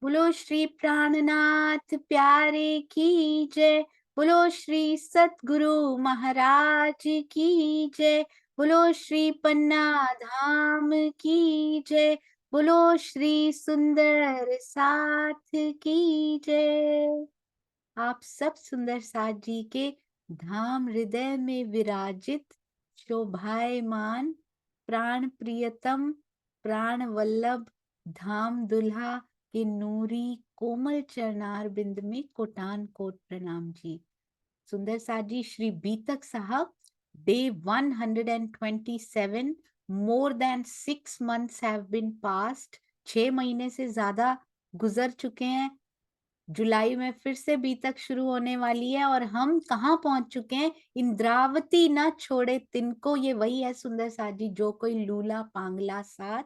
बोलो श्री प्राणनाथ प्यारे की जय। बोलो श्री सतगुरु महाराज की जय। बोलो श्री पन्ना धाम की जय। बोलो श्री सुंदर साथ की जय। आप सब सुंदर साथ जी के धाम हृदय में विराजित शोभायमान प्राण प्रियतम प्राण वल्लभ धाम दुल्हा के नूरी कोमल चरणार बिंद में कोटान कोट प्रणाम जी। सुंदर साथ जी श्री बीतक साहब, day 127, more than 6 months have been past. 6 महीने से ज्यादा गुजर चुके हैं। जुलाई में फिर से बीतक शुरू होने वाली है और हम कहाँ पहुंच चुके हैं? इंद्रावती ना छोड़े तिनको। ये वही है सुंदर साथ जी, जो कोई लूला पांगला साथ,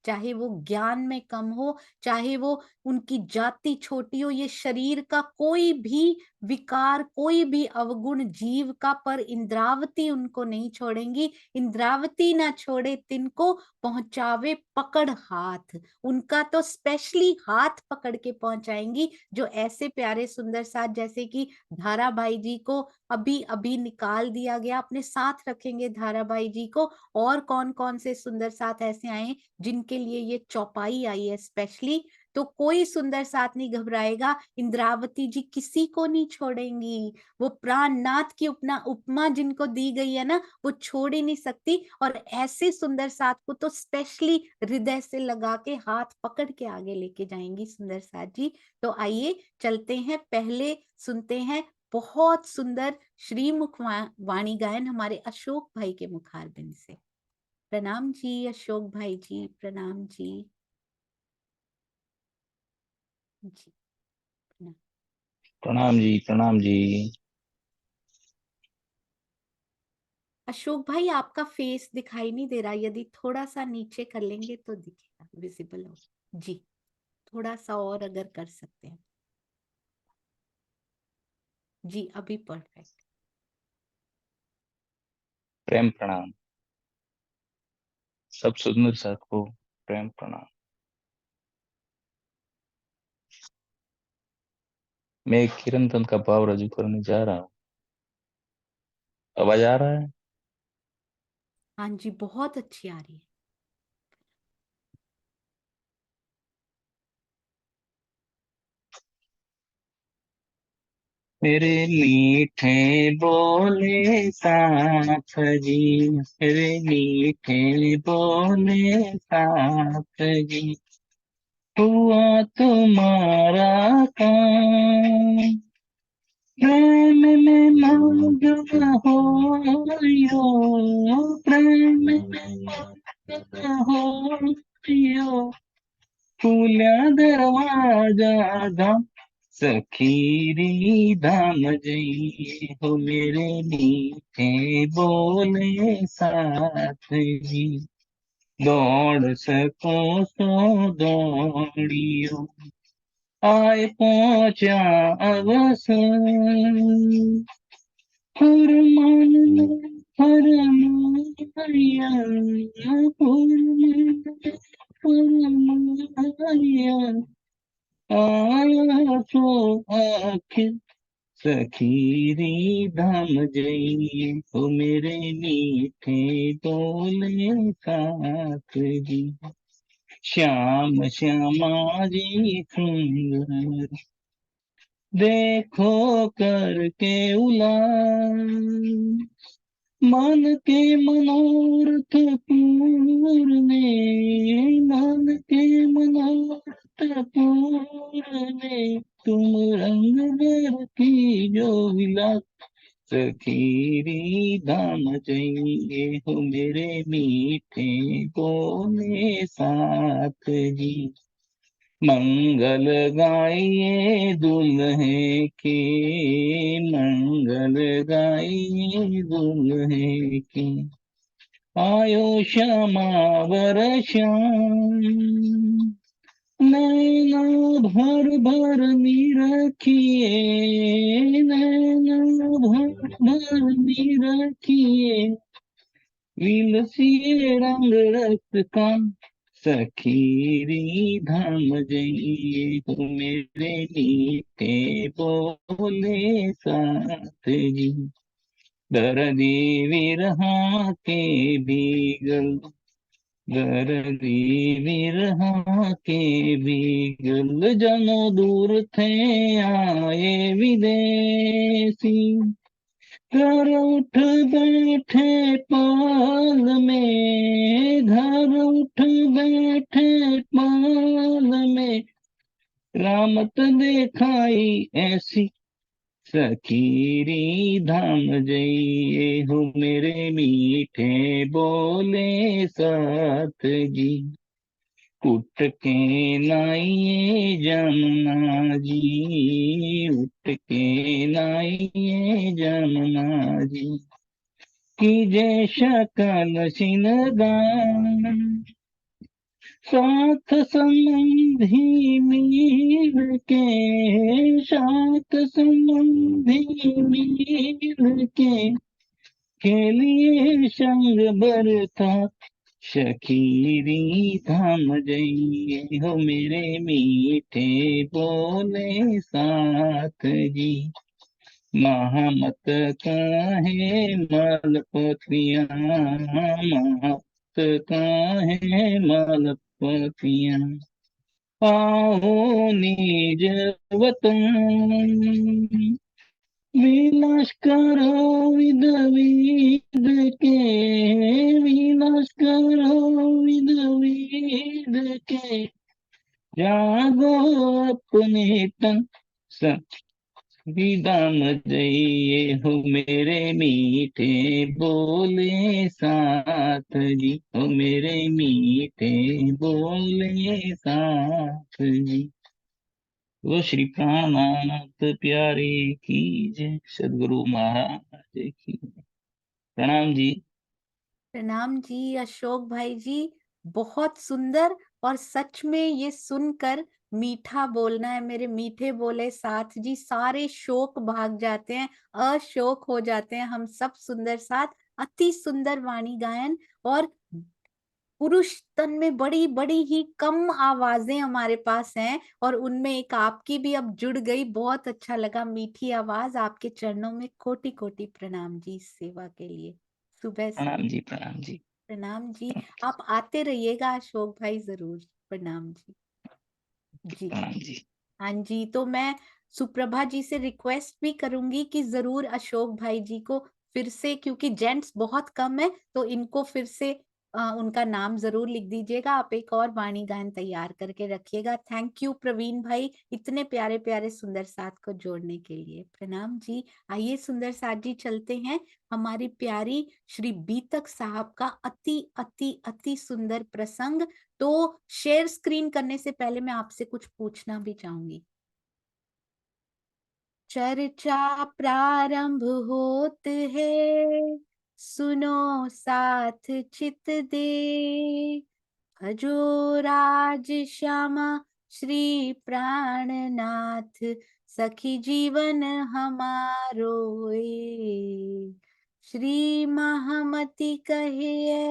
चाहे वो ज्ञान में कम हो, चाहे वो उनकी जाति छोटी हो, ये शरीर का कोई भी विकार, कोई भी अवगुण जीव का, पर इंद्रावती उनको नहीं छोड़ेंगी। इंद्रावती ना छोड़े तिनको पहुंचावे पकड़ हाथ। उनका तो स्पेशली हाथ पकड़ के पहुंचाएंगी, जो ऐसे प्यारे सुंदर साथ जैसे कि धारा भाई जी को अभी अभी निकाल दिया गया, अपने साथ रखेंगे धारा भाई जी को। और कौन कौन से सुंदर साथ ऐसे आए जिनके लिए ये चौपाई आई है स्पेशली, तो कोई सुंदर साथ नहीं घबराएगा। इंद्रावती जी किसी को नहीं छोड़ेंगी। वो प्राणनाथ की उपना उपमा जिनको दी गई है ना, वो छोड़ ही नहीं सकती। और ऐसे सुंदर साथ को तो स्पेशली हृदय से लगा के हाथ पकड़ के आगे लेके जाएंगी सुंदर साथ जी। तो आइए चलते हैं, पहले सुनते हैं बहुत सुंदर श्रीमुख वाणी गायन हमारे अशोक भाई के मुखारबिंद से। प्रणाम जी अशोक भाई जी, प्रणाम जी। जी प्रणाम। प्रणाम जी, प्रणाम जी। अशोक भाई आपका फेस दिखाई नहीं दे रहा, यदि थोड़ा सा नीचे कर लेंगे तो दिखेगा, विजिबल हो जी। थोड़ा सा और अगर कर सकते हैं जी, अभी परफेक्ट। प्रेम प्रणाम। सब सुंदर साथ को प्रेम प्रणाम। मैं एक कीर्तन का भाव रजू करने जा रहा हूँ। आवाज आ रहा है? हाँ जी, बहुत अच्छी आ रही है। मेरे मीठे बोले साथ जी, मेरे मीठे बोले साथ जी, हुआ तुम्हारा काम, प्रेम में मग्न हो यो, प्रेम में मग्न हो यो, खुला दरवाजा धाम सखीरी धाम जइए हो, मेरे मीठे बोले साथ जी, दौड़ सको तो दौड़ियो, आए पहुंचा अवसर, फरमान फरमाया, फरमाया, आया तो आखिर सखीरी धाम जइए हो, मेरे मीठे बोले साथ जी, श्याम श्यामा जी सुंदर, देखो करके उलास, मन के मनोरथ पूरने, मन के मनोरथ पूरने, तुम रंग भर की जो विलास, सखीरी धाम जइए हो, मेरे मीठे बोले साथ जी, मंगल गाइए दुल्हे के, मंगल गाइए दुल्हे के, आयो श्यामावर श्याम, नैना भर भर निरखिए, नैना भर भर निरखिए, विलसिए रंग रक्त का, सखीरी धाम जइए हो मेरे मीठे बोले साथ जी। दर्दी विरहा के बीगल, दर्दी विरहा के बीगल, जनो दूर थे आए विदेशी। घर उठ बैठे पाल में, घर उठ बैठे पाल में, रामत दिखाई ऐसी। सखीरी धाम जइए हो मेरे मीठे बोले साथ जी। उठ के नाइए जमुना जी, उठ के नाइए जमुना जी। कीजे शकल सिनगान, साथ संबंधी मिल के, साथ संबंधी मिल के, खेलिए संग बरता। सखीरी धाम जइए हो मेरे मीठे बोले साथ जी। महामत काहे मालपतिया, महामत काहे मालपतिया। आओ निज वतन, विनाश करो विद विद के, विनाश करो विद विद के, जागो अपने तन। विदाम जइए हो मेरे मीठे बोले साथ जी, हो मेरे मीठे बोले साथ जी। वो श्री प्राणनाथ प्यारे की जय, सदगुरु महाराज की। प्रणाम जी। प्रणाम जी अशोक भाई जी, बहुत सुंदर। और सच में ये सुनकर मीठा बोलना है मेरे मीठे बोले साथ जी, सारे शोक भाग जाते हैं, अशोक हो जाते हैं हम सब। सुंदर साथ, अति सुंदर वाणी गायन। और पुरुष तन में बड़ी बड़ी ही कम आवाजें हमारे पास हैं, और उनमें एक आपकी भी अब जुड़ गई। बहुत अच्छा लगा, मीठी आवाज। आपके चरणों में कोटि कोटि प्रणाम जी इस सेवा के लिए। सुबह से प्रणाम जी। प्रणाम जी। प्रणाम जी। आप आते रहिएगा अशोक भाई, जरूर। प्रणाम जी। जी प्रणाम जी। हाँ जी, तो मैं सुप्रभा जी से रिक्वेस्ट भी करूंगी कि जरूर अशोक भाई जी को फिर से, क्योंकि जेंट्स बहुत कम है, तो इनको फिर से उनका नाम जरूर लिख दीजिएगा। आप एक और वाणी गायन तैयार करके रखिएगा। थैंक यू प्रवीण भाई, इतने प्यारे प्यारे सुंदर साथ को जोड़ने के लिए। प्रणाम जी। आइए सुंदर साथ जी, चलते हैं हमारी प्यारी श्री बीतक साहब का अति अति अति सुंदर प्रसंग। तो शेयर स्क्रीन करने से पहले मैं आपसे कुछ पूछना भी चाहूंगी। चर्चा प्रारंभ होत है, सुनो साथ चित दे। भजो राज श्यामा श्री प्राणनाथ, सखी जीवन हमारो ए। श्री महामति कहिए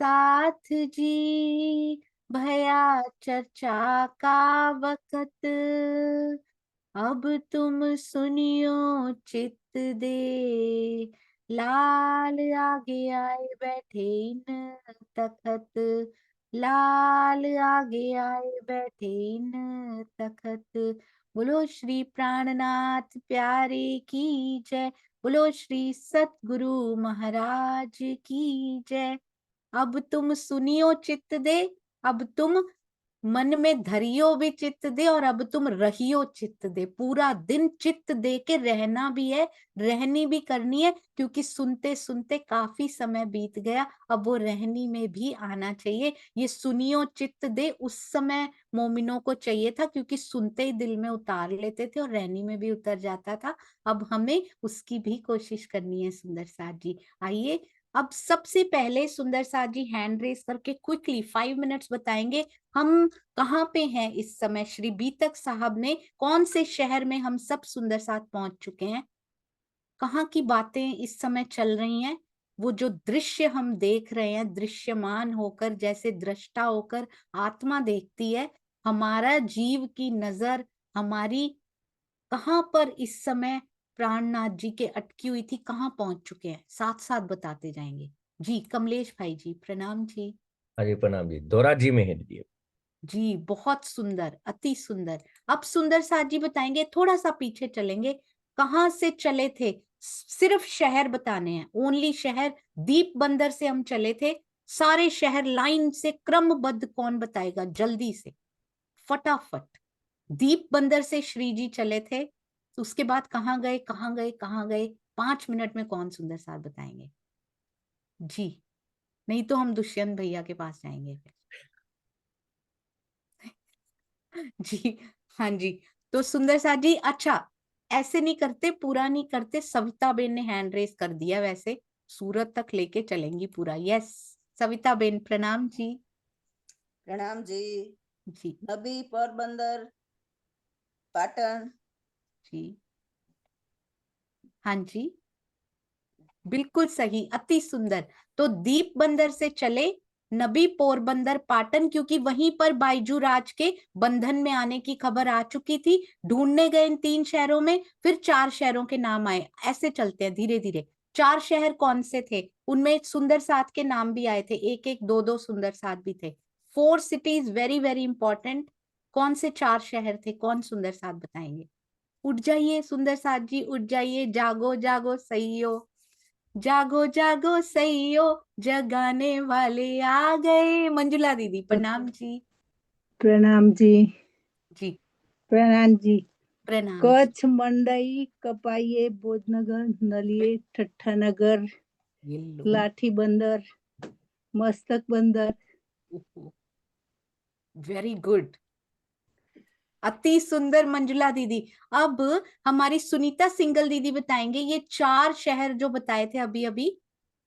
साथ जी, भया चर्चा का वक़्त। अब तुम सुनियो चित्त दे, लाल आगे आए बैठे इन तखत। लाल आगे आए बैठे इन तखत। बोलो श्री प्राणनाथ प्यारे की जय। बोलो श्री सतगुरु महाराज की जय। अब तुम सुनियो चित्त दे, अब तुम मन में धरियो भी चित्त दे, और अब तुम रहियो चित्त दे। पूरा दिन चित्त दे के रहना भी है, रहनी भी करनी है, क्योंकि सुनते सुनते काफी समय बीत गया। अब वो रहनी में भी आना चाहिए। ये सुनियो चित्त दे उस समय मोमिनों को चाहिए था, क्योंकि सुनते ही दिल में उतार लेते थे और रहनी में भी उतर जाता था। अब हमें उसकी भी कोशिश करनी है सुंदर साथ जी। आइए, अब सबसे पहले सुंदर साथ जी हैंड रेस करके क्विकली 5 मिनट्स बताएंगे हम कहाँ पे हैं इस समय। श्री बीतक साहब ने कौन से शहर में हम सब सुंदर साथ पहुंच चुके हैं, कहाँ की बातें इस समय चल रही हैं। वो जो दृश्य हम देख रहे हैं, दृश्यमान होकर, जैसे दृष्टा होकर आत्मा देखती है, हमारा जीव की नजर हमारी कहाँ पर इस समय प्राणनाथ जी के अटकी हुई थी, कहाँ पहुंच चुके हैं, साथ साथ बताते जाएंगे। जी कमलेश भाई जी प्रणाम जी। हाँ जी प्रणाम जी, दोरा जी में है दीदी। जी बहुत सुंदर, अति सुंदर। अब सुंदर साथ जी बताएंगे, थोड़ा सा पीछे चलेंगे, कहाँ से चले थे, सिर्फ शहर बताने हैं, ओनली शहर। दीप बंदर से हम चले थे, सारे शहर लाइन से क्रमबद्ध, कौन बताएगा जल्दी से, फटाफट। दीप बंदर से श्री जी चले थे, तो उसके बाद कहाँ गए, कहाँ गए, कहाँ गए, 5 मिनट में कौन सुंदर साथ बताएंगे जी। नहीं तो हम दुष्यंत भैया के पास जाएंगे फिर। जी हाँ जी। तो सुंदर साथ जी, अच्छा ऐसे नहीं करते, पूरा नहीं करते, सविता बेन ने हैंड रेस कर दिया, वैसे सूरत तक लेके चलेंगी पूरा। यस सविता बेन प्रणाम जी। प्रणाम जी। जी नबी, पोरबंदर, पाटन। जी हाँ जी बिल्कुल सही, अति सुंदर। तो दीप बंदर से चले, नबी, पोरबंदर, पाटन, क्योंकि वहीं पर बायजू राज के बंधन में आने की खबर आ चुकी थी। ढूंढने गए इन 3 शहरों में, फिर 4 शहरों के नाम आए। ऐसे चलते हैं धीरे धीरे। 4 शहर कौन से थे, उनमें सुंदर साथ के नाम भी आए थे, एक एक दो दो सुंदर साथ भी थे। 4 सिटीज वेरी वेरी इंपॉर्टेंट। कौन से 4 शहर थे, कौन सुंदर साथ बताएंगे। उठ जाइए सुंदर साथ जी, उठ जाइए, जागो जागो सही हो, जागो जागो सैयो, जगाने वाले आ गए। मंजुला दीदी प्रणाम जी। प्रणाम जी। जी प्रणाम जी। प्रणाम जी। कच्छ, मंडई, कपाइये, भोजनगर, नलिये, ठट्ठा नगर, ये लो, लाठी बंदर, मस्तक बंदर। वेरी गुड, अति सुंदर मंजुला दीदी। अब हमारी सुनीता सिंगल दीदी बताएंगे ये 4 शहर जो बताए थे अभी अभी,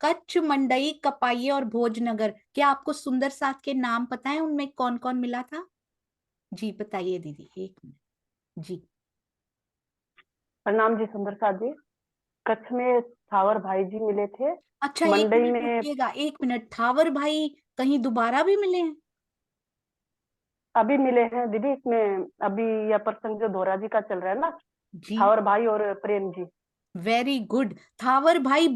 कच्छ, मंडई, कपाइये और भोजनगर। क्या आपको सुंदर साथ के नाम पता है, उनमें कौन कौन मिला था। जी बताइए दीदी, 1 मिनट जी। प्रणाम जी सुंदर साथ जी। कच्छ में थावर भाई जी मिले थे। अच्छा 1 मंडई मिनट में रुकिएगा, 1 मिनट, थावर भाई कहीं दोबारा भी मिले हैं। अभी मिले हैं दीदी, इसमें अभी यह प्रसंग जो दोरा जी का चल रहा है ना, जी थावर भाई और प्रेम जी। Very good. थावर भाई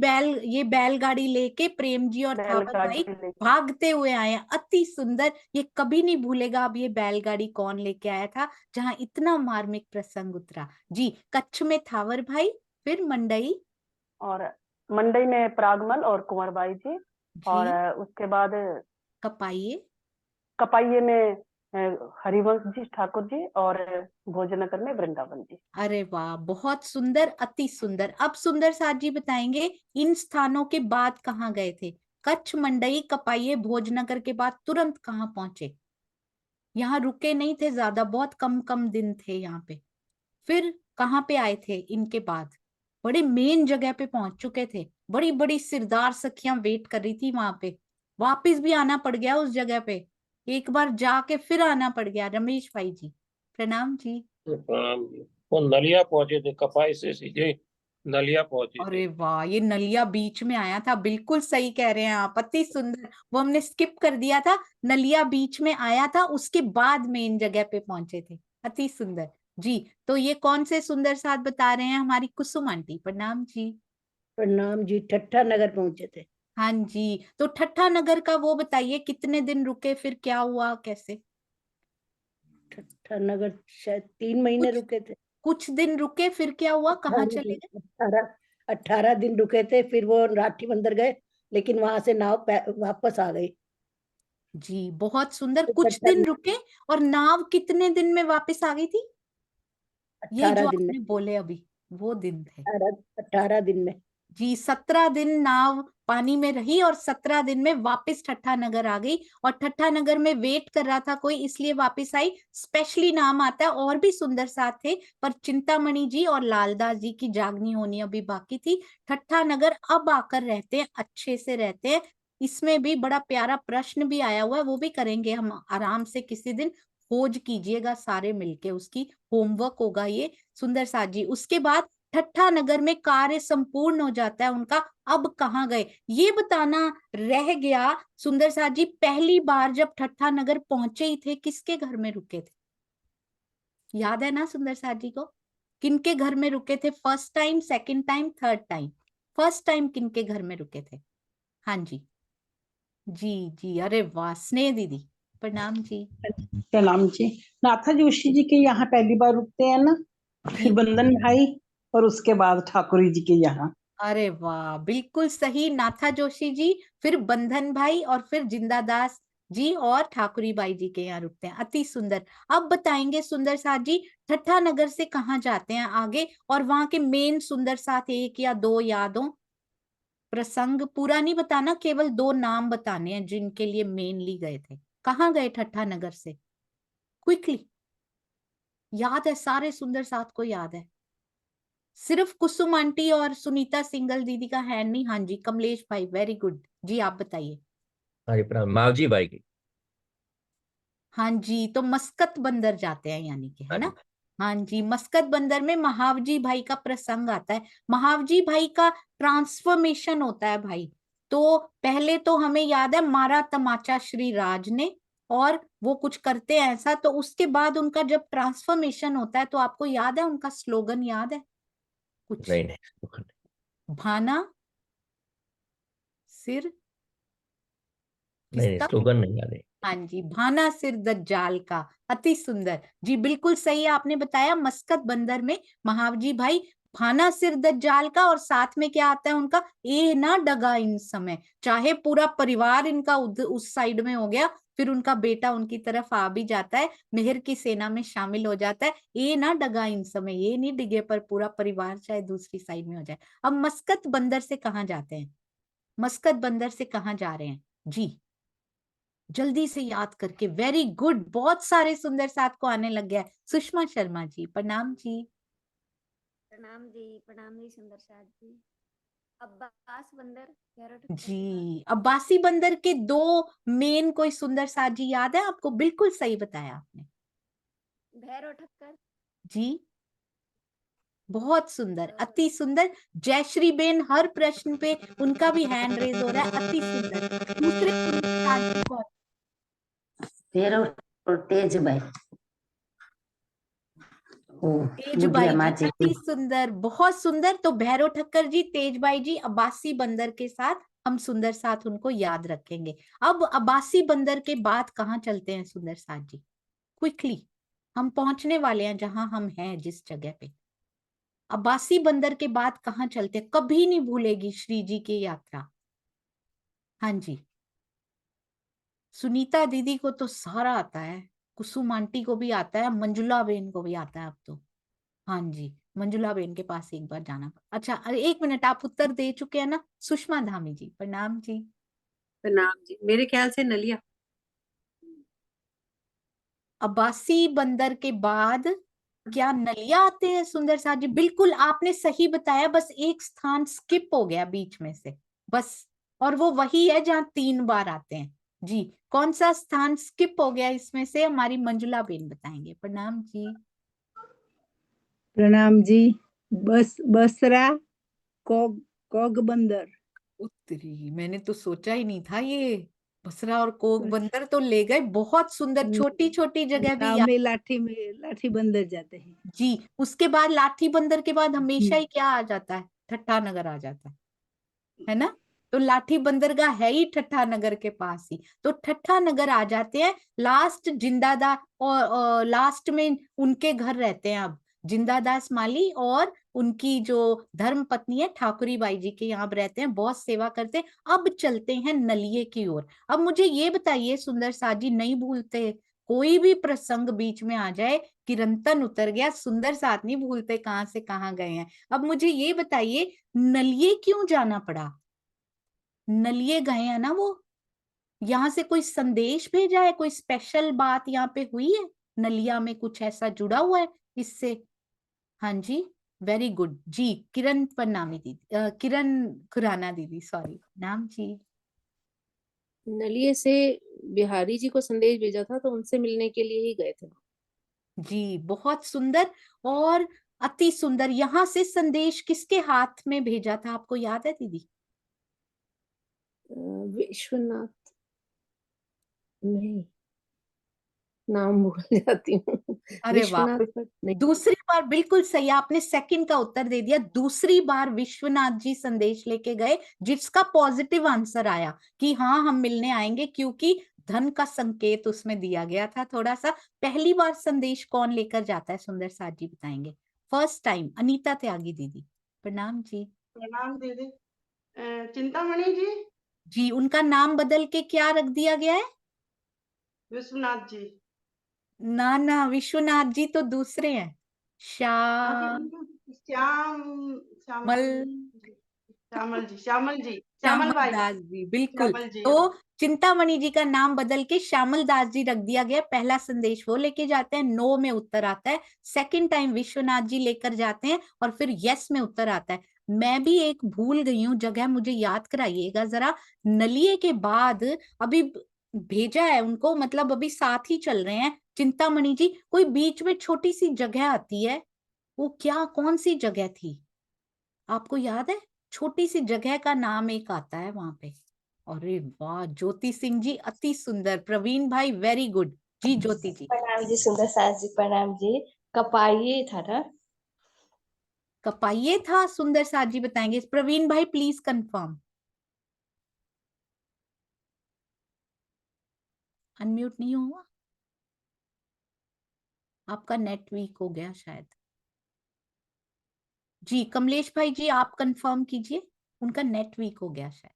ये बैलगाड़ी लेके प्रेम जी और थावर भाई बैलगाड़ी लेके। भागते हुए आए हैं, अति सुंदर। ये कभी नहीं भूलेगा अब ये बैलगाड़ी कौन लेके आया था, जहां इतना मार्मिक प्रसंग उतरा। जी कच्छ में थावर भाई, फिर मंडई, और मंडई में प्रागमल और कुंवर बाई जी। और जी उसके बाद कपाइये, कपाइये में हरिवंश जी ठाकुर जी, और भोजनगर में वृंदावन जी। अरे वाह बहुत सुंदर, अति सुंदर। अब सुंदर साथ जी बताएंगे इन स्थानों के बाद कहाँ गए थे। कच्छ, मंडई, कपाइये, भोजनगर के बाद तुरंत कहाँ पहुंचे, यहाँ रुके नहीं थे ज्यादा, बहुत कम कम दिन थे यहाँ पे। फिर कहाँ पे आए थे इनके बाद, बड़े मेन जगह पे पहुंच चुके थे, बड़ी बड़ी सिरदार सखियां वेट कर रही थी वहां पे। वापिस भी आना पड़ गया उस जगह पे, एक बार जाके फिर आना पड़ गया। रमेश भाई जी प्रणाम जी। प्रणाम जी। वो नलिया पहुंचे थे, कपाई से सीधे नलिया पहुंचे थे। अरे वाह, ये नलिया बीच में आया था, बिल्कुल सही कह रहे हैं आप, अति सुंदर। वो हमने स्किप कर दिया था, नलिया बीच में आया था, उसके बाद मेन जगह पे पहुंचे थे। अति सुंदर जी। तो ये कौन से सुंदर साथ बता रहे हैं, हमारी कुसुम आंटी प्रणाम जी। प्रणाम जी, ठट्ठा नगर पहुंचे थे। हाँ जी, तो ठट्ठा नगर का वो बताइए, कितने दिन रुके, फिर क्या हुआ कैसे। ठट्ठा नगर शायद 3 महीने कुछ रुके थे। कुछ दिन रुके, फिर क्या हुआ, कहाँ चले गए। 18 दिन रुके थे, फिर वो लाठी बंदर गए, लेकिन वहां से नाव वापस आ गई। जी बहुत सुंदर, तो कुछ दिन रुके और नाव कितने दिन में वापस आ गई थी, ये 18 जो दिन में। आपने बोले अभी वो दिन थे। 18 दिन में। जी 17 दिन नाव पानी में रही और 17 दिन में वापस ठट्ठा नगर आ गई, और ठट्ठा नगर में वेट कर रहा था कोई, इसलिए वापस आई। स्पेशली नाम आता है, और भी सुंदर साथ थे, पर चिंतामणि जी और लालदास जी की जागनी होनी अभी बाकी थी। ठट्ठा नगर अब आकर रहते हैं, अच्छे से रहते हैं। इसमें भी बड़ा प्यारा प्रश्न भी आया हुआ है, वो भी करेंगे हम आराम से किसी दिन, खोज कीजिएगा सारे मिलके, उसकी होमवर्क होगा ये सुंदर साथ जी। उसके बाद ठट्ठा नगर में कार्य संपूर्ण हो जाता है उनका, अब कहाँ गए ये बताना रह गया। सुंदर साथ जी पहली बार जब ठट्ठा नगर पहुंचे ही थे किसके घर में रुके थे? याद है ना सुंदर साथ जी को? किनके घर में रुके थे? First time, second time, third time? First time किनके घर में रुके थे? हाँ जी जी जी, अरे वाह, स्नेह दीदी प्रणाम जी। प्रणाम जी। नाथा जोशी जी के यहाँ पहली बार रुकते हैं ना, फिर बंधन भाई और उसके बाद ठाकुर जी के यहाँ। अरे वाह, बिल्कुल सही नाथा जोशी जी, फिर बंधन भाई और फिर जिंदादास जी और ठाकुरी बाई जी के यहाँ रुकते हैं। अति सुंदर। अब बताएंगे सुंदर साथ जी ठट्ठा नगर से कहाँ जाते हैं आगे, और वहां के मेन सुंदर साथ एक या दो यादों प्रसंग, पूरा नहीं बताना, केवल दो नाम बताने हैं जिनके लिए मेनली गए थे। कहाँ गए ठट्ठा नगर से? क्विकली याद है? सारे सुंदर साथ को याद है? सिर्फ कुसुम आंटी और सुनीता सिंगल दीदी का है नहीं। हाँ जी कमलेश भाई, वेरी गुड जी, आप बताइए। हाँ जी प्रणाम, मावजी बाई की। हाँ जी, तो मस्कत बंदर जाते हैं यानी कि, है हाँ ना? जी। हाँ जी, मस्कत बंदर में महावजी भाई का प्रसंग आता है। महावजी भाई का ट्रांसफॉर्मेशन होता है भाई। तो पहले तो हमें याद है मारा तमाचा श्री राज ने, और वो कुछ करते हैं ऐसा, तो उसके बाद उनका जब ट्रांसफॉर्मेशन होता है तो आपको याद है उनका स्लोगन याद है कुछ? नहीं नहीं, भाना सिर नहीं किसका? स्लोगन नहीं याद है। हाँ जी, भाना सिर दज्जाल का। अति सुंदर जी, बिल्कुल सही आपने बताया। मस्कत बंदर में महावजी भाई भाना सिर दज्जाल का, और साथ में क्या आता है उनका? ए ना डगा इन समय। चाहे पूरा परिवार इनका उस साइड में हो गया, फिर उनका बेटा उनकी तरफ आ भी जाता है, मेहर की सेना में शामिल हो जाता है। ए ना डगा इन समय, ये नहीं डिगे पर पूरा परिवार चाहे दूसरी साइड में हो जाए। अब मस्कत बंदर से कहाँ जाते हैं? मस्कत बंदर से कहाँ जा रहे हैं जी? जल्दी से याद करके, वेरी गुड, बहुत सारे सुंदर साथ को आने लग गया है। सुषमा शर्मा जी प्रणाम जी। प्रणाम जी सुंदर साथ जी। अब्बास बंदर भैरव ठक्कर के पास। जी, अब्बासी बंदर के दो मेन कोई सुंदर साथ जी याद है आपको? बिल्कुल सही बताया आपने भैरव ठक्कर जी, बहुत सुंदर, अति सुंदर। जयश्री बेन हर प्रश्न पे उनका भी हैंड रेज हो रहा है, अति सुंदर। दूसरे सुंदर साथ जी कौन? भैरव और तेज भाई, तेज बाई जी, अति सुंदर, बहुत सुंदर। तो भैरव ठक्कर जी, तेज बाई जी, अब्बासी बंदर के साथ हम सुंदर साथ उनको याद रखेंगे। अब अब्बासी बंदर के बाद कहाँ चलते हैं सुंदर साथ जी? क्विकली हम पहुंचने वाले हैं जहां हम हैं, जिस जगह पे। अब्बासी बंदर के बाद कहाँ चलते हैं? कभी नहीं भूलेगी श्री जी की यात्रा। हाँ जी, सुनीता दीदी को तो सारा आता है, कुसुम आंटी को भी आता है, मंजुला बेन को भी आता है अब तो। हाँ जी, मंजुला बेन के पास एक बार जाना। अच्छा, अरे एक मिनट, आप उत्तर दे चुके हैं ना? सुषमा धामी जी प्रणाम जी। प्रणाम जी, मेरे ख्याल से नलिया। अब्बासी बंदर के बाद क्या नलिया आते हैं सुंदर साथ जी? बिल्कुल आपने सही बताया, बस एक स्थान स्किप हो गया बीच में से बस, और वो वही है जहाँ 3 बार आते हैं जी। कौन सा स्थान स्किप हो गया इसमें से? हमारी मंजुला बेन बताएंगे। प्रणाम जी। प्रणाम जी। बसरा कोग बंदर। उत्तरी, मैंने तो सोचा ही नहीं था ये बसरा और कोक बंदर तो ले गए। बहुत सुंदर, छोटी छोटी जगह भी नाव में लाठी बंदर जाते हैं जी। उसके बाद लाठी बंदर के बाद हमेशा ही क्या आ जाता है? ठट्ठा नगर आ जाता है ना? तो लाठी बंदरगाह है ही ठट्ठा नगर के पास ही, तो ठट्ठा नगर आ जाते हैं। लास्ट जिंदादा और लास्ट में उनके घर रहते हैं अब जिंदादास माली, और उनकी जो धर्म पत्नी है ठाकुरी बाई जी के यहाँ रहते हैं, बहुत सेवा करते हैं। अब चलते हैं नलिये की ओर। अब मुझे ये बताइए सुंदर साथ जी, नहीं भूलते कोई भी प्रसंग बीच में आ जाए, किरंतन उतर गया, सुंदर साथ नहीं भूलते कहाँ से कहाँ गए हैं। अब मुझे ये बताइए नलिये क्यों जाना पड़ा? नलिये गए हैं ना वो, यहाँ से कोई संदेश भेजा है? कोई स्पेशल बात यहाँ पे हुई है? नलिया में कुछ ऐसा जुड़ा हुआ है इससे? हाँ जी, वेरी गुड जी। किरण प्रणामी दीदी, किरण खुराना दीदी, सॉरी नाम जी। नलिये से बिहारी जी को संदेश भेजा था, तो उनसे मिलने के लिए ही गए थे जी, बहुत सुंदर। और अति सुंदर। यहाँ से संदेश किसके हाथ में भेजा था, आपको याद है दीदी? विश्वनाथ, नहीं, नाम भूल जाती हूँ। अरे वाह, विश्वनाथ नहीं, दूसरी बार बिल्कुल सही, आपने सेकंड का उत्तर दे दिया। दूसरी बार विश्वनाथ जी संदेश लेके गए, जिसका पॉजिटिव आंसर आया कि हाँ हम मिलने आएंगे, क्योंकि धन का संकेत उसमें दिया गया था थोड़ा सा। पहली बार संदेश कौन लेकर जाता है, सुंदर साथ जी बताएंगे। फर्स्ट टाइम अनीता त्यागी दीदी, प्रणाम जी। प्रणाम दीदी। चिंतामणि जी। जी, उनका नाम बदल के क्या रख दिया गया है? विश्वनाथ जी। ना ना, विश्वनाथ जी तो दूसरे हैं। श्याम मल श्यामल जी, श्यामल जी, श्यामल भाई, दास जी, बिल्कुल। श्यामल जी। तो चिंतामणि जी का नाम बदल के श्यामल दास जी रख दिया गया। पहला संदेश वो लेके जाते हैं, नो में उत्तर आता है। सेकंड टाइम विश्वनाथ जी लेकर जाते हैं और फिर यस में उत्तर आता है। मैं भी एक भूल गई हूँ जगह, मुझे याद कराइएगा जरा। नलिये के बाद अभी भेजा है उनको, मतलब अभी साथ ही चल रहे हैं चिंतामणि जी। कोई बीच में छोटी सी जगह आती है, वो क्या, कौन सी जगह थी, आपको याद है? छोटी सी जगह का नाम एक आता है वहां पे। अरे वाह, ज्योति सिंह जी अति सुंदर। प्रवीण भाई वेरी गुड जी। ज्योति जी, प्रणाम जी सुंदर सास जी, प्रणाम जी। कपाइए था ना? कपाइये था, सुंदर साथ जी बताएंगे। प्रवीण भाई प्लीज कंफर्म। अनम्यूट नहीं हुआ, आपका नेट वीक हो गया शायद। जी कमलेश भाई जी, आप कंफर्म कीजिए, उनका नेट वीक हो गया शायद।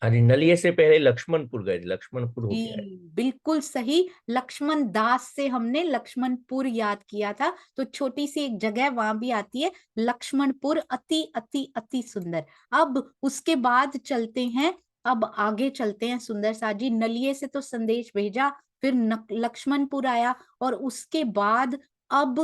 अरे नलिये से पहले लक्ष्मणपुर गए थे, लक्ष्मणपुर हो गया है। जी बिल्कुल सही, लक्ष्मण दास से हमने लक्ष्मणपुर याद किया था, तो छोटी सी एक जगह वहां भी आती है लक्ष्मणपुर। अति अति अति सुंदर। अब उसके बाद चलते हैं, अब आगे चलते हैं सुंदर साथ जी। नलिये से तो संदेश भेजा, फिर लक्ष्मणपुर आया, और उसके बाद अब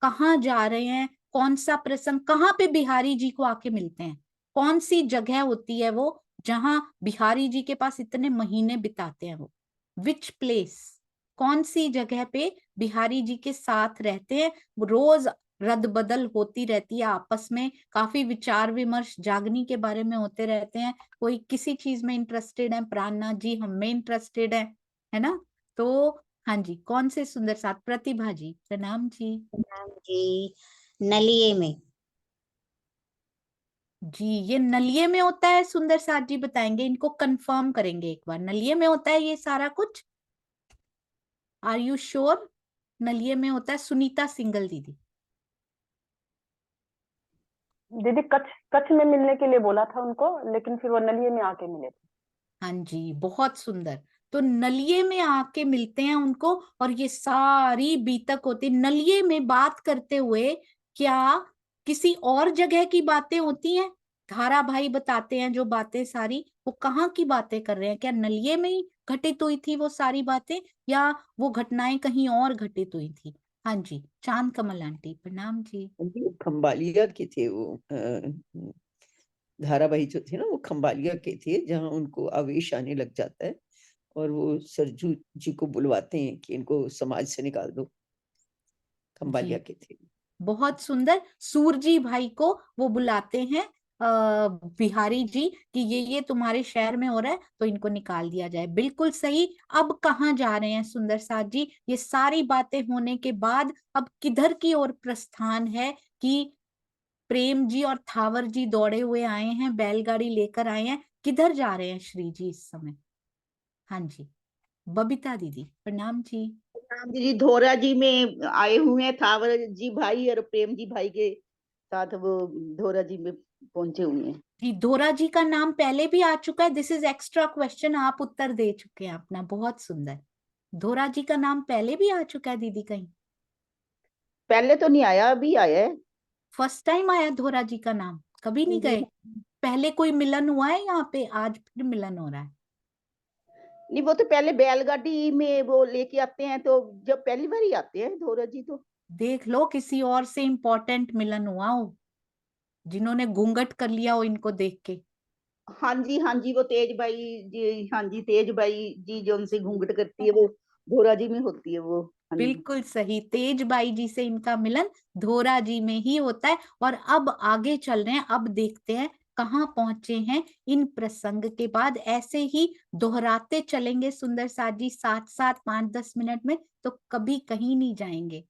कहाँ जा रहे हैं, कौन सा प्रसंग, कहाँ पे बिहारी जी को आके मिलते हैं, कौन सी जगह होती है वो जहां बिहारी जी के पास इतने महीने बिताते हैं वो, विच प्लेस, कौन सी जगह पे बिहारी जी के साथ रहते हैं। रोज रद बदल होती रहती है आपस में, काफी विचार विमर्श जागनी के बारे में होते रहते हैं। कोई किसी चीज में इंटरेस्टेड है, प्राणनाथ जी हम में इंटरेस्टेड है ना? तो हाँ जी, कौन से सुंदर साथ? प्रतिभा जी, प्रणाम जी। प्रणाम जी। नलिये में। जी, ये नलिये में होता है, सुंदर साथ जी बताएंगे, इनको कंफर्म करेंगे एक बार। नलिये में होता है ये सारा कुछ, आर यू श्योर? नलिये में होता है। सुनीता सिंगल दीदी। दीदी कच्छ में मिलने के लिए बोला था उनको, लेकिन फिर वो नलिये में आके मिले थे। हाँ जी, बहुत सुंदर। तो नलिये में आके मिलते हैं उनको, और ये सारी बीतक होती। नलिये में बात करते हुए क्या किसी और जगह की बातें होती हैं? धारा भाई बताते हैं जो बातें सारी, वो कहाँ की बातें कर रहे हैं? क्या नलिये में ही घटित हुई थी वो सारी बातें, या वो घटनाएं कहीं और घटित हुई थी? हाँ जी, चांद कमल आंटी, प्रणाम जी। खंबालिया के थे वो, धारावाही जो थे ना वो खंबालिया के थे, जहाँ उनको आवेश आने लग जाता है और वो सरजू जी को बुलवाते हैं कि इनको समाज से निकाल दो। खंबालिया के थे। बहुत सुंदर। सूरजी भाई को वो बुलाते हैं बिहारी जी कि ये तुम्हारे शहर में हो रहा है, तो इनको निकाल दिया जाए। बिल्कुल सही। अब कहाँ जा रहे हैं सुंदर साथ जी? ये सारी बातें होने के बाद अब किधर की ओर प्रस्थान है कि प्रेम जी और थावर जी दौड़े हुए आए हैं, बैलगाड़ी लेकर आए हैं, किधर जा रहे हैं श्री जी इस समय? हाँ जी, बबीता दीदी, प्रणाम जी। प्रणाम जी। धोरा जी में आए हुए हैं, थावर जी भाई और प्रेम जी भाई के साथ वो धोरा जी में पहुंचे हुए हैं। जी, धोरा जी का नाम पहले भी आ चुका है, दिस इज एक्स्ट्रा क्वेश्चन, आप उत्तर दे चुके हैं अपना, बहुत सुंदर। धोरा जी का नाम पहले भी आ चुका है दीदी कहीं? पहले तो नहीं आया, अभी आया है। फर्स्ट टाइम आया धोरा जी का नाम, कभी नहीं गए? पहले कोई मिलन हुआ है यहाँ पे, आज फिर मिलन हो रहा है? नहीं, वो तो पहले बैलगाड़ी में वो लेके आते हैं, तो जब पहली बार ही आते हैं धोरा जी तो। देख लो किसी और से इम्पोर्टेंट मिलन हुआ हो, जिन्होंने घूंघट कर लिया हो इनको देख के। हाँ जी, वो तेज भाई जी, हाँ जी तेज भाई जी जो उनसे घूंघट करती है वो धोरा जी में होती है वो। हाँ जी। बिल्कुल सही, तेज बाई जी से इनका मिलन धोरा जी में ही होता है। और अब आगे चल रहे हैं, अब देखते हैं कहाँ पहुंचे हैं इन प्रसंग के बाद। ऐसे ही दोहराते चलेंगे सुंदर साथ जी, साथ साथ 5-10 मिनट में, तो कभी कहीं नहीं जाएंगे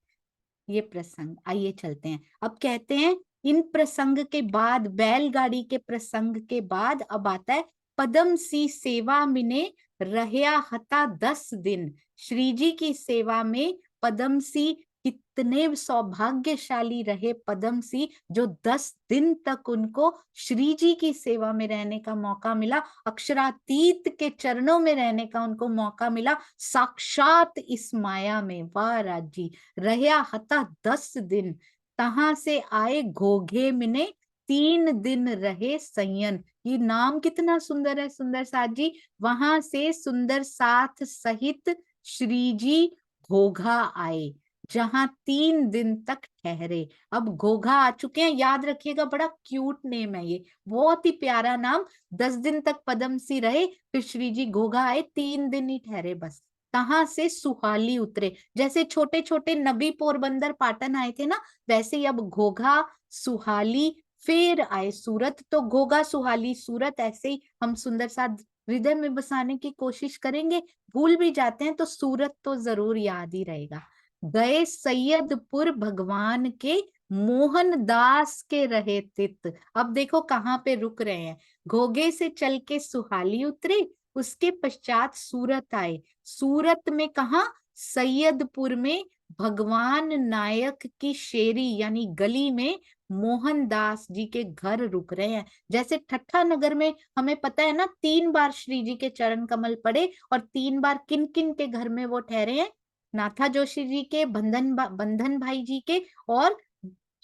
ये प्रसंग। आइए चलते हैं। अब कहते हैं इन प्रसंग के बाद, बैलगाड़ी के प्रसंग के बाद अब आता है पदम सी सेवा मिने रहया हता 10 दिन। श्री जी की सेवा में पदम सी कितने सौभाग्यशाली रहे पदम सी, जो 10 दिन तक उनको श्री जी की सेवा में रहने का मौका मिला, अक्षरातीत के चरणों में रहने का उनको मौका मिला, साक्षात इस माया में। वाह राज जी, रहया हता 10 दिन, तहां से आए घोघे मिने 3 दिन रहे संयन। ये नाम कितना सुंदर है सुंदर साथ जी। वहां से सुंदर साथ सहित श्री जी घोघा आए, जहां 3 दिन तक ठहरे। अब घोघा आ चुके हैं, याद रखिएगा, बड़ा क्यूट नेम है ये, बहुत ही प्यारा नाम। 10 दिन तक पदम सी रहे, फिर श्री जी घोघा आए, 3 दिन ही ठहरे बस। कहाँ से? सुहाली उतरे। जैसे छोटे छोटे नबी पोरबंदर पाटन आए थे ना, वैसे ही अब घोघा सुहाली फिर आए सूरत। तो घोघा सुहाली सूरत, ऐसे ही हम सुंदर साथ हृदय में बसाने की कोशिश करेंगे। भूल भी जाते हैं तो सूरत तो जरूर याद ही रहेगा। गए सैयदपुर भगवान के, मोहन दास के रहे तित। अब देखो कहाँ पे रुक रहे हैं। घोघे से चल के सुहाली उतरे, उसके पश्चात सूरत आए। सूरत में कहा? सैयदपुर में भगवान नायक की शेरी यानी गली में मोहनदास जी के घर रुक रहे हैं। जैसे ठट्ठा नगर में हमें पता है ना, 3 बार श्री जी के चरण कमल पड़े, और 3 बार किन किन के घर में वो ठहरे हैं? नाथा जोशी जी के, बंधन भाई जी के, और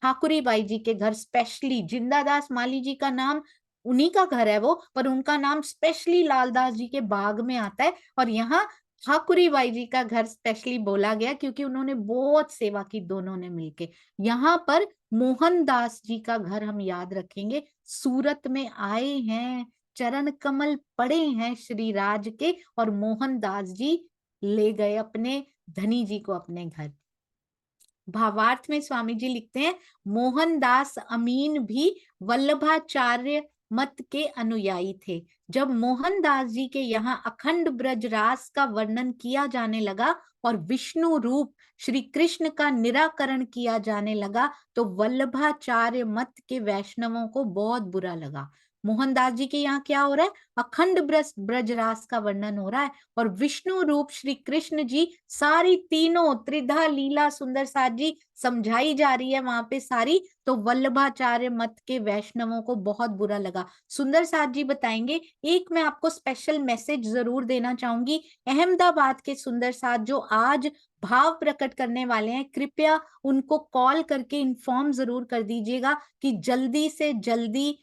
ठाकुरी बाई जी के घर। स्पेशली जिंदादास माली जी का नाम, उन्हीं का घर है वो, पर उनका नाम स्पेशली लालदास जी के बाग में आता है। और यहाँ ठाकुरी बाई जी का घर स्पेशली बोला गया क्योंकि उन्होंने बहुत सेवा की दोनों ने मिलके। यहाँ पर मोहनदास जी का घर हम याद रखेंगे। सूरत में आए हैं, चरण कमल पड़े हैं श्री राज के, और मोहनदास जी ले गए अपने धनी जी को अपने घर। भावार्थ में स्वामी जी लिखते हैं, मोहनदास अमीन भी वल्लभाचार्य मत के अनुयायी थे। जब मोहनदास जी के यहाँ अखंड ब्रजरास का वर्णन किया जाने लगा और विष्णु रूप श्री कृष्ण का निराकरण किया जाने लगा, तो वल्लभाचार्य मत के वैष्णवों को बहुत बुरा लगा। मोहनदास जी के यहाँ क्या हो रहा है? अखंड ब्रजरास का वर्णन हो रहा है, और विष्णु रूप श्री कृष्ण जी सारी तीनों त्रिधा लीला सुंदर साथ जी समझाई जा रही है वहां पे सारी। तो वल्लभाचार्य मत के वैष्णवों को बहुत बुरा लगा। सुंदर साथ जी बताएंगे। एक मैं आपको स्पेशल मैसेज जरूर देना चाहूंगी। अहमदाबाद के सुंदर साथ जो आज भाव प्रकट करने वाले हैं, कृपया उनको कॉल करके इन्फॉर्म जरूर कर दीजिएगा कि जल्दी से जल्दी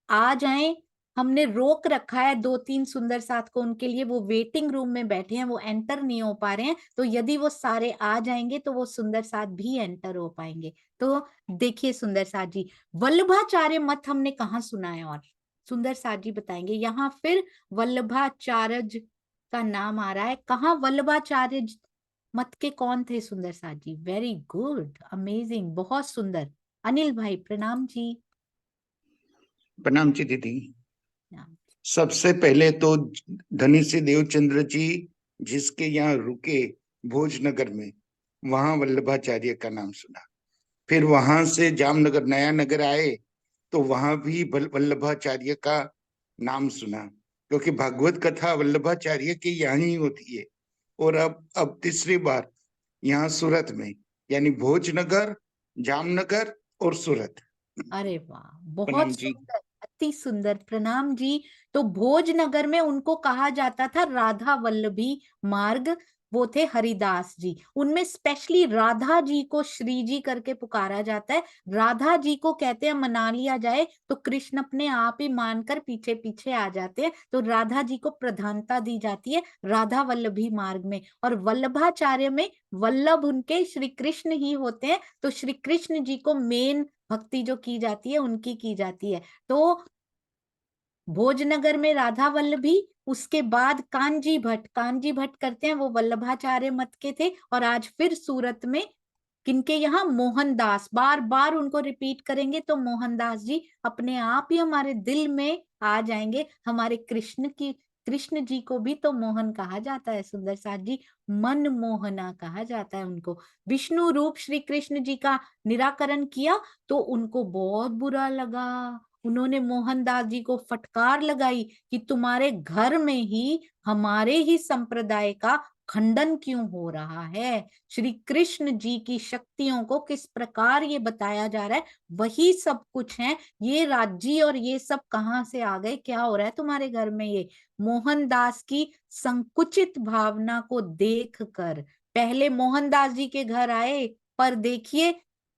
आ जाएं। हमने रोक रखा है 2-3 सुंदर साथ को, उनके लिए वो वेटिंग रूम में बैठे हैं, वो एंटर नहीं हो पा रहे हैं। तो यदि वो सारे आ जाएंगे तो वो सुंदर साथ भी एंटर हो पाएंगे। तो देखिए सुंदर साथ जी, वल्लभाचार्य मत हमने कहाँ सुना है? और सुंदर साथ जी बताएंगे। यहाँ फिर वल्लभाचार्य का नाम आ रहा है। कहाँ वल्लभाचार्य मत के कौन थे सुंदर साथ जी? वेरी गुड, अमेजिंग, बहुत सुंदर। अनिल भाई प्रणाम जी। प्रणाम जी दीदी। सबसे पहले तो धनी से देवचंद्र जी जिसके यहाँ रुके भोजनगर में, वहां वल्लभाचार्य का नाम सुना। फिर वहां से जामनगर नया नगर आए तो वहां भी वल्लभाचार्य का नाम सुना, क्योंकि भागवत कथा वल्लभाचार्य की यहाँ ही होती है। और अब तीसरी बार यहाँ सूरत में, यानी भोजनगर, जामनगर और सूरत। अरे वाह, बहुत सुंदर, अति सुंदर, प्रणाम जी। तो भोजनगर में उनको कहा जाता था राधा वल्लभी मार्ग, वो थे हरिदास जी। उनमें स्पेशली राधा जी को श्री जी करके पुकारा जाता है। राधा जी को कहते हैं मना लिया जाए तो कृष्ण अपने आप ही मानकर पीछे पीछे आ जाते हैं। तो राधा जी को प्रधानता दी जाती है राधा वल्लभी मार्ग में। और वल्लभाचार्य में वल्लभ उनके श्री कृष्ण ही होते हैं, तो श्री कृष्ण जी को मेन भक्ति जो की जाती है उनकी की जाती है। तो भोजनगर में राधा वल्लभी उसके बाद कांजी भट्ट करते हैं, वो वल्लभाचार्य मत के थे, और आज फिर सूरत में किनके यहाँ, मोहनदास, बार बार उनको रिपीट करेंगे तो मोहनदास जी अपने आप ही हमारे दिल में आ जाएंगे। हमारे कृष्ण जी को भी तो मोहन कहा जाता है सुंदर साथ जी, मन मोहना कहा जाता है उनको। विष्णु रूप श्री कृष्ण जी का निराकरण किया तो उनको बहुत बुरा लगा, उन्होंने मोहनदास जी को फटकार लगाई कि तुम्हारे घर में ही हमारे ही संप्रदाय का खंडन क्यों हो रहा है। श्री कृष्ण जी की शक्तियों को किस प्रकार ये बताया जा रहा है, वही सब कुछ है। ये राज्य और ये सब कहाँ से आ गए, क्या हो रहा है तुम्हारे घर में। ये मोहनदास की संकुचित भावना को देखकर पहले मोहनदास जी के घर आए, पर देखिए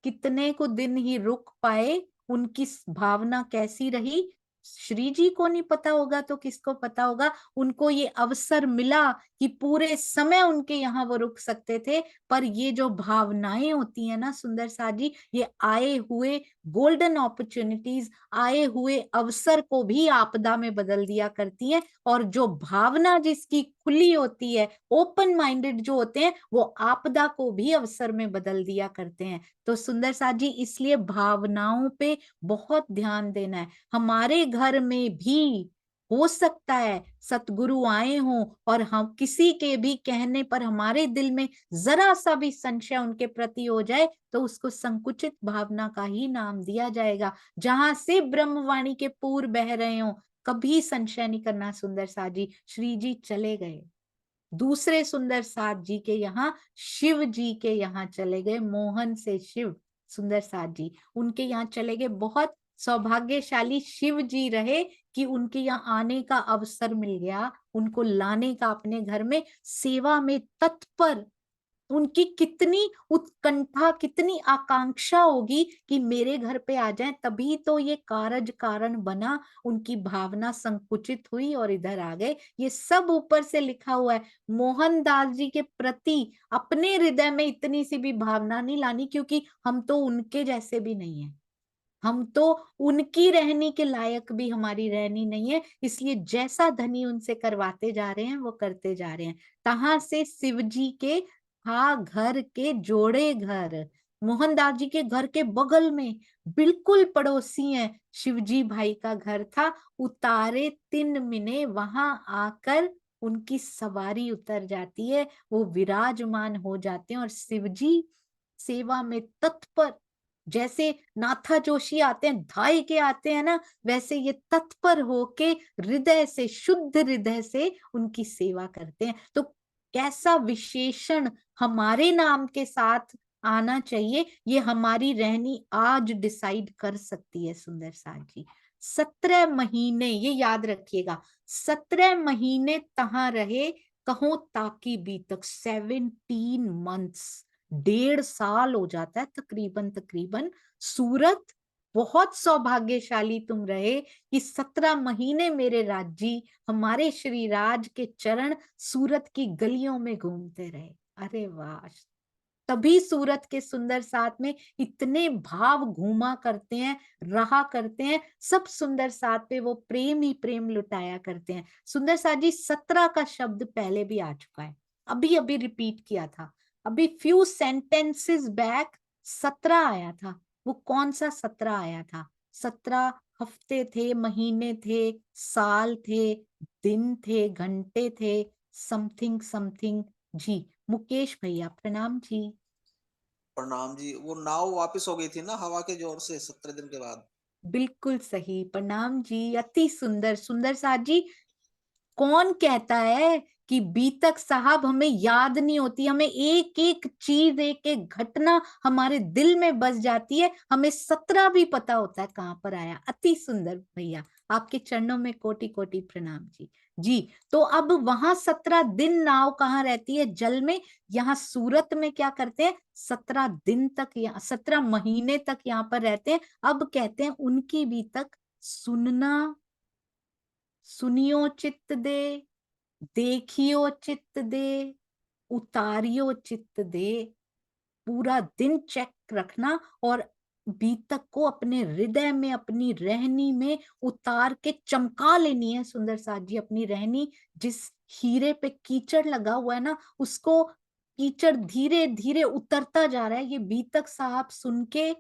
कितने को दिन ही रुक पाए, उनकी भावना कैसी रही श्री जी को नहीं पता होगा तो किसको पता होगा। उनको ये अवसर मिला कि पूरे समय उनके यहाँ वो रुक सकते थे, पर ये जो भावनाएं होती है ना सुंदर साथ जी, ये आए हुए गोल्डन अपॉर्चुनिटीज, आए हुए अवसर को भी आपदा में बदल दिया करती है। और जो भावना जिसकी खुली होती है, ओपन माइंडेड जो होते हैं, वो आपदा को भी अवसर में बदल दिया करते हैं। तो सुंदर साथ जी, इसलिए भावनाओं पे बहुत ध्यान देना है। हमारे घर में भी हो सकता है सतगुरु आए हों और हम किसी के भी कहने पर हमारे दिल में जरा सा भी संशय उनके प्रति हो जाए तो उसको संकुचित भावना का ही नाम दिया जाएगा। जहां से ब्रह्मवाणी के पूर बह रहे हो, कभी संशय नहीं करना सुंदर साथ जी। श्री जी चले गए दूसरे सुंदर साथ जी के यहाँ, शिव जी के यहाँ चले गए, मोहन से शिव सुंदर साथ जी उनके यहाँ चले गए। बहुत सौभाग्यशाली शिव जी रहे कि उनके यहाँ आने का अवसर मिल गया, उनको लाने का अपने घर में, सेवा में तत्पर। उनकी कितनी उत्कंठा, कितनी आकांक्षा होगी कि मेरे घर पे आ जाएं, तभी तो ये कारज कारण बना। उनकी भावना संकुचित हुई और इधर आ गए। ये सब ऊपर से लिखा हुआ है। मोहनदास जी के प्रति अपने हृदय में इतनी सी भी भावना नहीं लानी, क्योंकि हम तो उनके जैसे भी नहीं है, हम तो उनकी रहनी के लायक भी हमारी रहनी नहीं है। इसलिए जैसा धनी उनसे करवाते जा रहे हैं वो करते जा रहे हैं। तहां से शिव जी के घर के जोड़े घर, मोहनदास जी के घर के बगल में बिल्कुल पड़ोसी हैं, शिवजी भाई का घर था। उतारे 3 महीने वहां आकर उनकी सवारी उतर जाती है, वो विराजमान हो जाते हैं और शिवजी सेवा में तत्पर। जैसे नाथा जोशी आते हैं, धाई के आते हैं ना, वैसे ये तत्पर होके हृदय से, शुद्ध हृदय से उनकी सेवा करते हैं। तो कैसा विशेषण हमारे नाम के साथ आना चाहिए, ये हमारी रहनी आज डिसाइड कर सकती है सुंदर साथ जी। 17 महीने, ये याद रखिएगा, 17 महीने तहां रहे, कहो ताकि बीतक 17 मंथ्स, 1.5 साल हो जाता है तकरीबन। सूरत, बहुत सौभाग्यशाली तुम रहे कि 17 महीने मेरे राज्य, हमारे श्री राज के चरण सूरत की गलियों में घूमते रहे। अरे वाह, तभी सूरत के सुंदर साथ में इतने भाव घूमा करते हैं, रहा करते हैं, सब सुंदर साथ पे वो प्रेम ही प्रेम लुटाया करते हैं। सुंदर साथ जी 17 का शब्द पहले भी आ चुका है, अभी अभी रिपीट किया था, अभी फ्यू सेंटेंसेस बैक 17 आया था। वो कौन सा 17 आया था? 17 हफ्ते थे, महीने थे, साल थे, दिन थे, घंटे थे, समथिंग समथिंग। जी मुकेश भैया प्रणाम जी। प्रणाम जी। वो नाव वापस हो गई थी ना हवा के जोर से 17 दिन के बाद। बिल्कुल सही, प्रणाम जी, अति सुंदर। सुंदर साथ जी, कौन कहता है कि बीतक साहब हमें याद नहीं होती, हमें एक एक चीज, एक एक घटना हमारे दिल में बस जाती है, हमें 17 भी पता होता है कहाँ पर आया। अति सुंदर भैया, आपके चरणों में कोटि कोटि प्रणाम जी। जी तो अब वहां 17 दिन नाव कहाँ रहती है? जल में। यहाँ सूरत में क्या करते हैं? 17 दिन तक, 17 महीने तक यहाँ पर रहते हैं। अब कहते हैं उनकी बीतक सुनना, सुनियो चित्त दे, देखियो चित्त दे, उतारियो चित्त दे। पूरा दिन चेक रखना और बीतक को अपने हृदय में, अपनी रहनी में उतार के चमका लेनी है सुंदर साथ जी। अपनी रहनी, जिस हीरे पे कीचड़ लगा हुआ है ना, उसको कीचड़ धीरे धीरे उतरता जा रहा है। ये बीतक साहब सुन के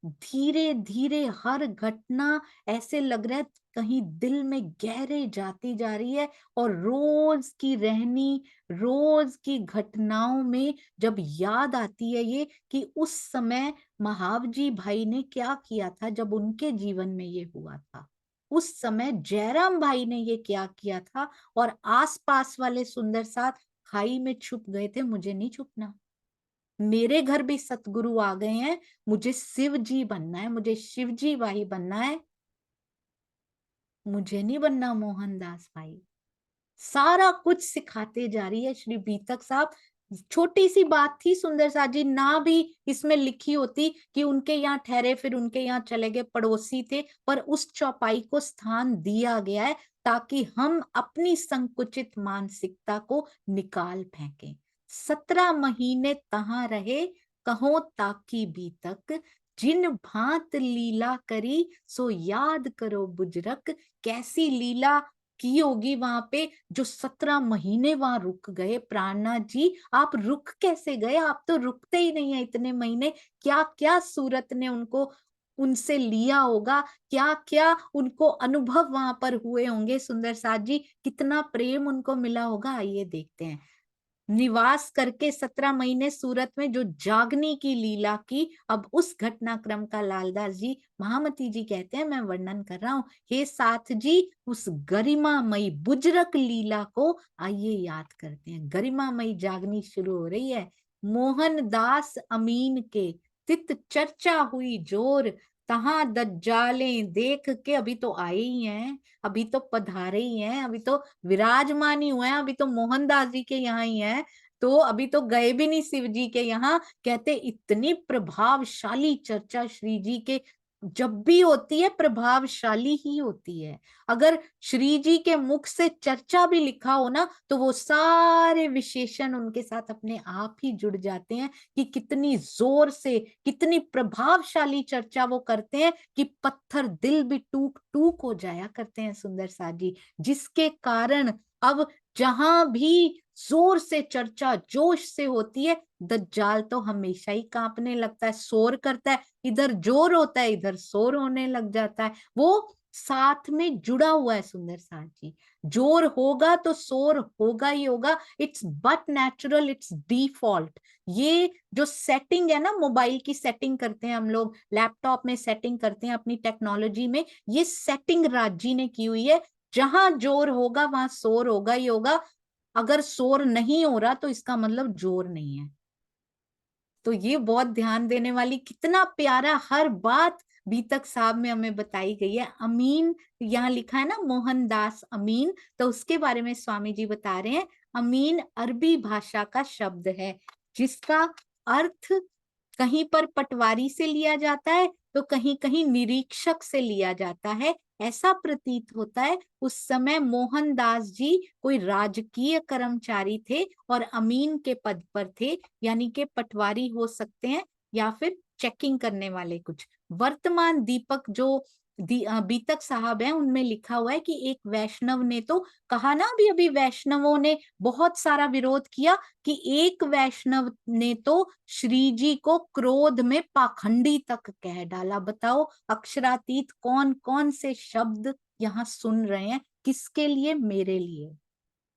धीरे धीरे हर घटना ऐसे लग रहा है कहीं दिल में गहरे जाती जा रही है। और रोज की रहनी, रोज की घटनाओं में जब याद आती है ये कि उस समय महावजी भाई ने क्या किया था जब उनके जीवन में ये हुआ था, उस समय जयराम भाई ने ये क्या किया था, और आसपास वाले सुंदर साथ खाई में छुप गए थे। मुझे नहीं छुपना, मेरे घर भी सतगुरु आ गए हैं, मुझे शिव जी बनना है, मुझे शिवजी भाई बनना है, मुझे नहीं बनना मोहनदास भाई। सारा कुछ सिखाते जा रही है श्री बीतक साहब। छोटी सी बात थी सुंदर साथ जी, ना भी इसमें लिखी होती कि उनके यहाँ ठहरे फिर उनके यहाँ चले गए, पड़ोसी थे, पर उस चौपाई को स्थान दिया गया है ताकि हम अपनी संकुचित मानसिकता को निकाल फेंकें। 17 महीने तहां रहे, कहो ताकि बीतक, जिन भांत लीला करी सो याद करो बुजरक। कैसी लीला की होगी वहां पे जो 17 महीने वहां रुक गए। प्राणनाथ जी, आप रुक कैसे गए? आप तो रुकते ही नहीं है इतने महीने। क्या क्या सूरत ने उनको उनसे लिया होगा, क्या क्या उनको अनुभव वहां पर हुए होंगे सुंदर साथ जी, कितना प्रेम उनको मिला होगा। आइए देखते हैं। निवास करके 17 महीने सूरत में जो जागने की लीला की, अब उस घटनाक्रम का लालदास जी, महामती जी कहते हैं, मैं वर्णन कर रहा हूं। हे साथ जी, उस गरिमामयी बुजरक लीला को आइए याद करते हैं। गरिमामयी जागनी शुरू हो रही है। मोहनदास अमीन के तित चर्चा हुई जोर, तहां दज्जालें देख के, अभी तो आए ही हैं, अभी तो पधारे ही हैं, अभी तो विराजमान ही हुए हैं, अभी तो मोहनदास जी के यहाँ ही हैं, तो अभी तो गए भी नहीं शिव जी के यहाँ। कहते इतनी प्रभावशाली चर्चा श्री जी के जब भी होती है, प्रभावशाली ही होती है। अगर श्री जी के मुख से चर्चा भी लिखा हो ना, तो वो सारे विशेषण उनके साथ अपने आप ही जुड़ जाते हैं कि कितनी जोर से, कितनी प्रभावशाली चर्चा वो करते हैं कि पत्थर दिल भी टूक टूक हो जाया करते हैं सुंदर साथ जी। जिसके कारण अब जहां भी जोर से चर्चा जोश से होती है, दज्जाल तो हमेशा ही कांपने लगता है, शोर करता है। इधर जोर होता है, इधर शोर होने लग जाता है। वो साथ में जुड़ा हुआ है सुंदर साथ जी। जोर होगा तो शोर होगा ही होगा। It's but natural, it's default. ये जो सेटिंग है ना, मोबाइल की सेटिंग करते हैं हम लोग, लैपटॉप में सेटिंग करते हैं अपनी टेक्नोलॉजी में, ये सेटिंग राजी ने की हुई है। जहां जोर होगा वहां शोर होगा ही होगा। अगर शोर नहीं हो रहा तो इसका मतलब जोर नहीं है। तो ये बहुत ध्यान देने वाली, कितना प्यारा हर बात बीतक साहब में हमें बताई गई है। अमीन यहाँ लिखा है ना, मोहनदास अमीन, तो उसके बारे में स्वामी जी बता रहे हैं। अमीन अरबी भाषा का शब्द है जिसका अर्थ कहीं पर पटवारी से लिया जाता है तो कहीं कहीं निरीक्षक से लिया जाता है। ऐसा प्रतीत होता है उस समय मोहनदास जी कोई राजकीय कर्मचारी थे और अमीन के पद पर थे, यानी कि पटवारी हो सकते हैं या फिर चेकिंग करने वाले कुछ। वर्तमान दीपक जो बीतक साहब हैं, उनमें लिखा हुआ है कि एक वैष्णव ने तो कहा ना, अभी अभी वैष्णवों ने बहुत सारा विरोध किया कि एक वैष्णव ने तो श्री जी को क्रोध में पाखंडी तक कह डाला। बताओ अक्षरातीत कौन कौन से शब्द यहाँ सुन रहे हैं, किसके लिए? मेरे लिए।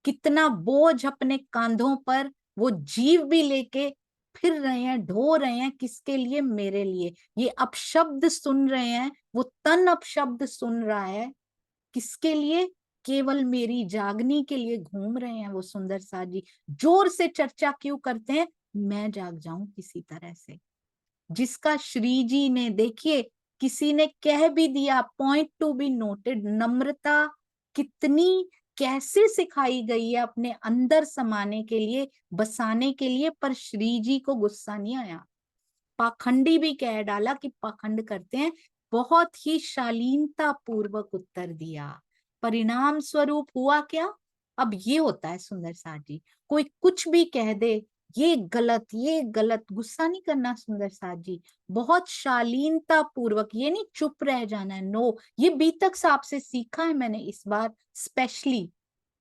कितना बोझ अपने कांधों पर वो जीव भी लेके फिर रहे हैं, ढो रहे हैं, किसके लिए? मेरे लिए। ये अपशब्द सुन रहे हैं, वो तन अपशब्द सुन रहा है, किसके लिए? केवल मेरी जागनी के लिए घूम रहे हैं वो सुंदर साथ जी। जोर से चर्चा क्यों करते हैं? मैं जाग जाऊं किसी तरह से। जिसका श्री जी ने, देखिए किसी ने कह भी दिया, पॉइंट टू बी नोटेड, नम्रता कितनी कैसे सिखाई गई है अपने अंदर समाने के लिए, बसाने के लिए, पर श्री जी को गुस्सा नहीं आया। पाखंडी भी कह डाला कि पाखंड करते हैं, बहुत ही शालीनता पूर्वक उत्तर दिया। परिणाम स्वरूप हुआ क्या? अब ये होता है सुंदर साथ जी, कोई कुछ भी कह दे, ये गलत, ये गलत। गुस्सा नहीं करना सुंदर साथ जी, बहुत शालीनता पूर्वक, ये नहीं चुप रह जाना है। नो, ये बीतक साहब से सीखा है मैंने इस बार स्पेशली,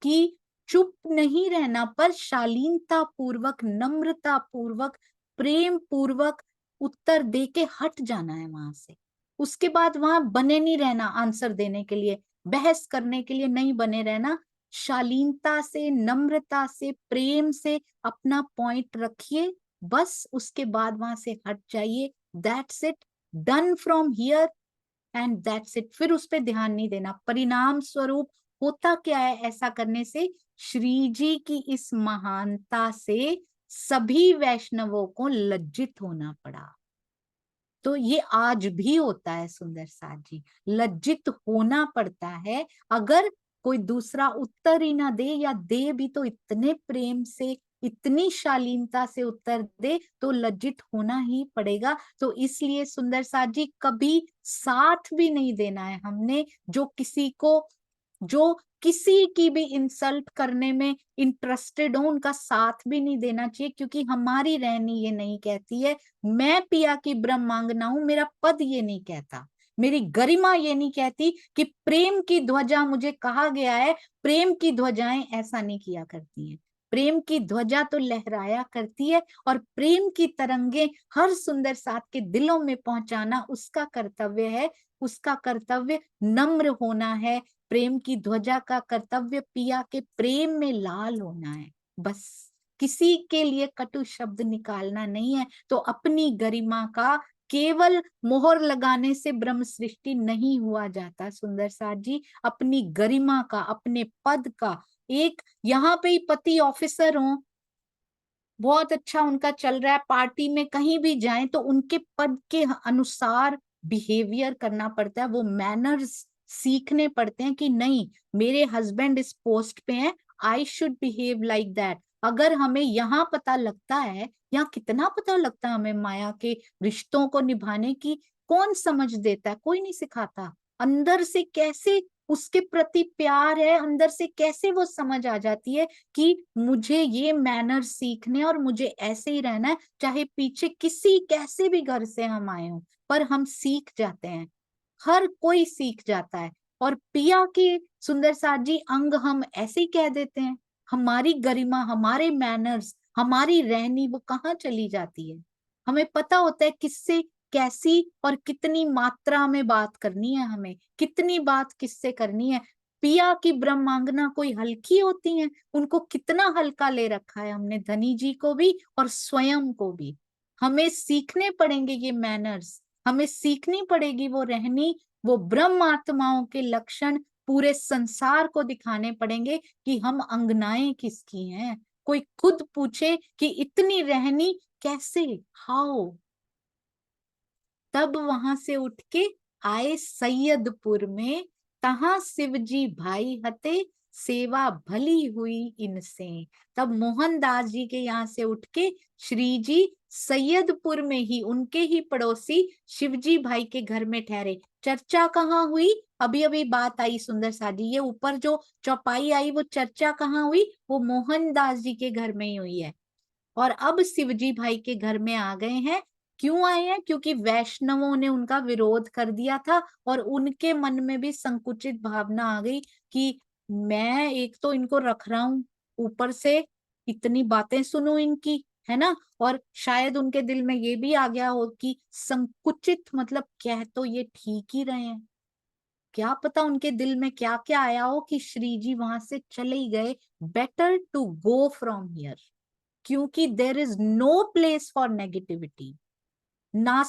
कि चुप नहीं रहना पर शालीनता पूर्वक, नम्रता पूर्वक, प्रेम पूर्वक उत्तर दे के हट जाना है वहां से। उसके बाद वहां बने नहीं रहना आंसर देने के लिए, बहस करने के लिए नहीं बने रहना। शालीनता से, नम्रता से, प्रेम से अपना पॉइंट रखिए, बस उसके बाद वहां से हट जाइए। That's it, done from here and that's it. फिर उस पर ध्यान नहीं देना। परिणाम स्वरूप होता क्या है ऐसा करने से? श्री जी की इस महानता से सभी वैष्णवों को लज्जित होना पड़ा। तो ये आज भी होता है सुंदर साथ जी, लज्जित होना पड़ता है। अगर कोई दूसरा उत्तर ही ना दे, या दे भी तो इतने प्रेम से, इतनी शालीनता से उत्तर दे, तो लज्जित होना ही पड़ेगा। तो इसलिए सुंदर साथ जी, कभी साथ भी नहीं देना है हमने, जो किसी की भी इंसल्ट करने में इंटरेस्टेड हो, उनका साथ भी नहीं देना चाहिए। क्योंकि हमारी रहनी ये नहीं कहती है, मैं पिया की ब्रह्मांगना हूं, मेरा पद ये नहीं कहता, मेरी गरिमा ये नहीं कहती कि प्रेम की ध्वजा, मुझे कहा गया है प्रेम की ध्वजाएं ऐसा नहीं किया करती हैं। प्रेम की ध्वजा तो लहराया करती है, और प्रेम की तरंगे हर सुंदर साथ के दिलों में पहुंचाना उसका कर्तव्य है। उसका कर्तव्य नम्र होना है। प्रेम की ध्वजा का कर्तव्य पिया के प्रेम में लाल होना है। बस किसी के लिए कटु शब्द निकालना नहीं है। तो अपनी गरिमा का केवल मोहर लगाने से ब्रह्म सृष्टि नहीं हुआ जाता सुंदर साथ जी। अपनी गरिमा का, अपने पद का, एक यहाँ पे ही पति ऑफिसर हो, बहुत अच्छा उनका चल रहा है, पार्टी में कहीं भी जाएं तो उनके पद के अनुसार बिहेवियर करना पड़ता है। वो मैनर्स सीखने पड़ते हैं कि नहीं, मेरे हस्बैंड इस पोस्ट पे हैं, I should behave like that. अगर हमें यहाँ पता लगता है, यहाँ कितना पता लगता है हमें माया के रिश्तों को निभाने की, कौन समझ देता है? कोई नहीं सिखाता। अंदर से कैसे उसके प्रति प्यार है, अंदर से कैसे वो समझ आ जाती है कि मुझे ये मैनर सीखने और मुझे ऐसे ही रहना है, चाहे पीछे किसी कैसे भी घर से हम आए हों, पर हम सीख जाते हैं। हर कोई सीख जाता है। और पिया के सुंदर साथ जी अंग हम ऐसे ही कह देते हैं। हमारी गरिमा, हमारे मैनर्स, हमारी रहनी वो कहाँ चली जाती है? हमें पता होता है किससे कैसी और कितनी मात्रा में बात करनी है, हमें कितनी बात किससे करनी है। पिया की ब्रह्मांगना कोई हल्की होती है? उनको कितना हल्का ले रखा है हमने, धनी जी को भी और स्वयं को भी। हमें सीखने पड़ेंगे ये मैनर्स, हमें सीखनी पड़ेगी वो रहनी, वो ब्रह्म आत्माओं के लक्षण पूरे संसार को दिखाने पड़ेंगे कि हम अंगनाएं किसकी हैं। कोई खुद पूछे कि इतनी रहनी कैसे, हाउ। तब वहां से उठ के आए सैयदपुर में, तहां शिवजी भाई हते, सेवा भली हुई इनसे। तब मोहनदास जी के यहाँ से उठ के श्री जी सैयदपुर में ही, उनके ही पड़ोसी शिवजी भाई के घर में ठहरे। चर्चा कहाँ हुई? अभी अभी बात आई सुंदर साथ जी, ये ऊपर जो चौपाई आई वो चर्चा कहाँ हुई? वो मोहनदास जी के घर में ही हुई है। और अब शिवजी भाई के घर में आ गए हैं। क्यों आए हैं? क्योंकि वैष्णवों ने उनका विरोध कर दिया था, और उनके मन में भी संकुचित भावना आ गई कि मैं एक तो इनको रख रहा हूं, ऊपर से इतनी बातें सुनूं इनकी, है ना। और शायद उनके दिल में ये भी आ गया हो कि संकुचित मतलब कह तो ये ठीक ही रहे हैं, क्या पता उनके दिल में क्या क्या आया हो कि श्री जी वहां से चले ही गए, better to go from here. क्योंकि there is no place for negativity. ना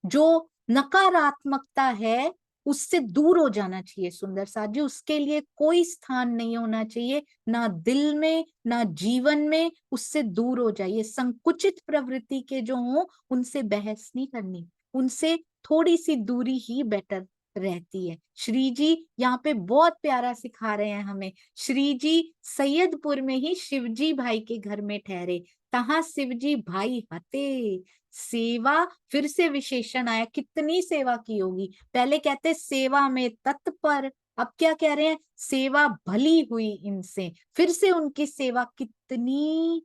जो नकारात्मकता है उससे दूर हो जाना चाहिए सुंदर साथ जी, उसके लिए कोई स्थान नहीं होना चाहिए, ना दिल में ना जीवन में। उससे दूर हो जाइए। संकुचित प्रवृत्ति के जो हो उनसे बहस नहीं करनी, उनसे थोड़ी सी दूरी ही बेटर रहती है। श्री जी यहाँ पे बहुत प्यारा सिखा रहे हैं हमें। श्री जी सैयदपुर में ही शिवजी भाई के घर में ठहरे, तहां शिवजी भाई हते, सेवा, फिर से विशेषण आया, कितनी सेवा की होगी। पहले कहते सेवा में तत्पर, अब क्या कह रहे हैं? सेवा भली हुई इनसे। फिर से उनकी सेवा कितनी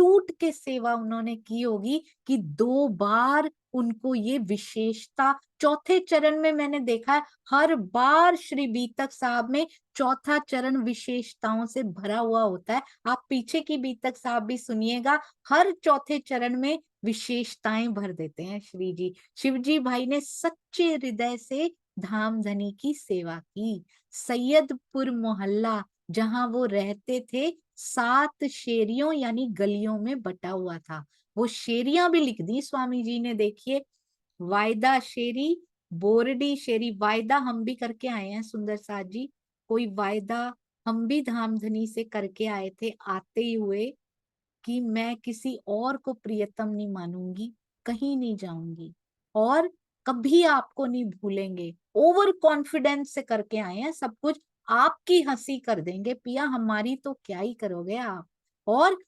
टूट के सेवा उन्होंने की होगी कि 2 बार उनको ये विशेषता, चौथे चरण में मैंने देखा है हर बार श्री बीतक साहब में चौथा चरण विशेषताओं से भरा हुआ होता है। आप पीछे की बीतक साहब भी सुनिएगा, हर चौथे चरण में विशेषताएं भर देते हैं श्री जी। शिवजी भाई ने सच्चे हृदय से धाम धनी की सेवा की। सैयदपुर मोहल्ला जहां वो रहते थे 7 शेरियों यानी गलियों में बटा हुआ था। वो शेरियां भी लिख दी स्वामी जी ने, देखिए, वायदा शेरी, बोरडी शेरी। वायदा हम भी करके आए हैं सुंदर साथ जी, कोई वायदा हम भी धामधनी से करके आए थे आते ही हुए कि मैं किसी और को प्रियतम नहीं मानूंगी, कहीं नहीं जाऊंगी और कभी आपको नहीं भूलेंगे। ओवर कॉन्फिडेंस से करके आए हैं सब कुछ। आपकी हंसी कर देंगे पिया, हमारी तो क्या ही करोगे आप। और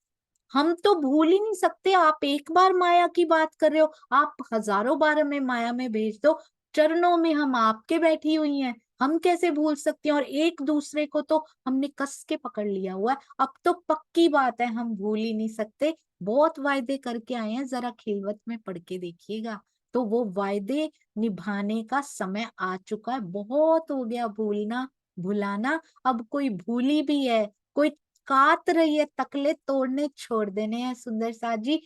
हम तो भूल ही नहीं सकते। आप एक बार माया की बात कर रहे हो, आप हजारों बार हमें माया में भेज दो, चरणों में हम आपके बैठी हुई हैं, हम कैसे भूल सकते हैं। और एक दूसरे को तो हमने कस के पकड़ लिया हुआ है, अब तो पक्की बात है हम भूल ही नहीं सकते। बहुत वायदे करके आए हैं, जरा खिलवत में पढ़ के देखिएगा तो वो वायदे निभाने का समय आ चुका है। बहुत हो गया भूलना भुलाना, अब कोई भूली भी है, कोई कात रही है, तकले तोड़ने छोड़ देने हैं। सुंदर साथ जी,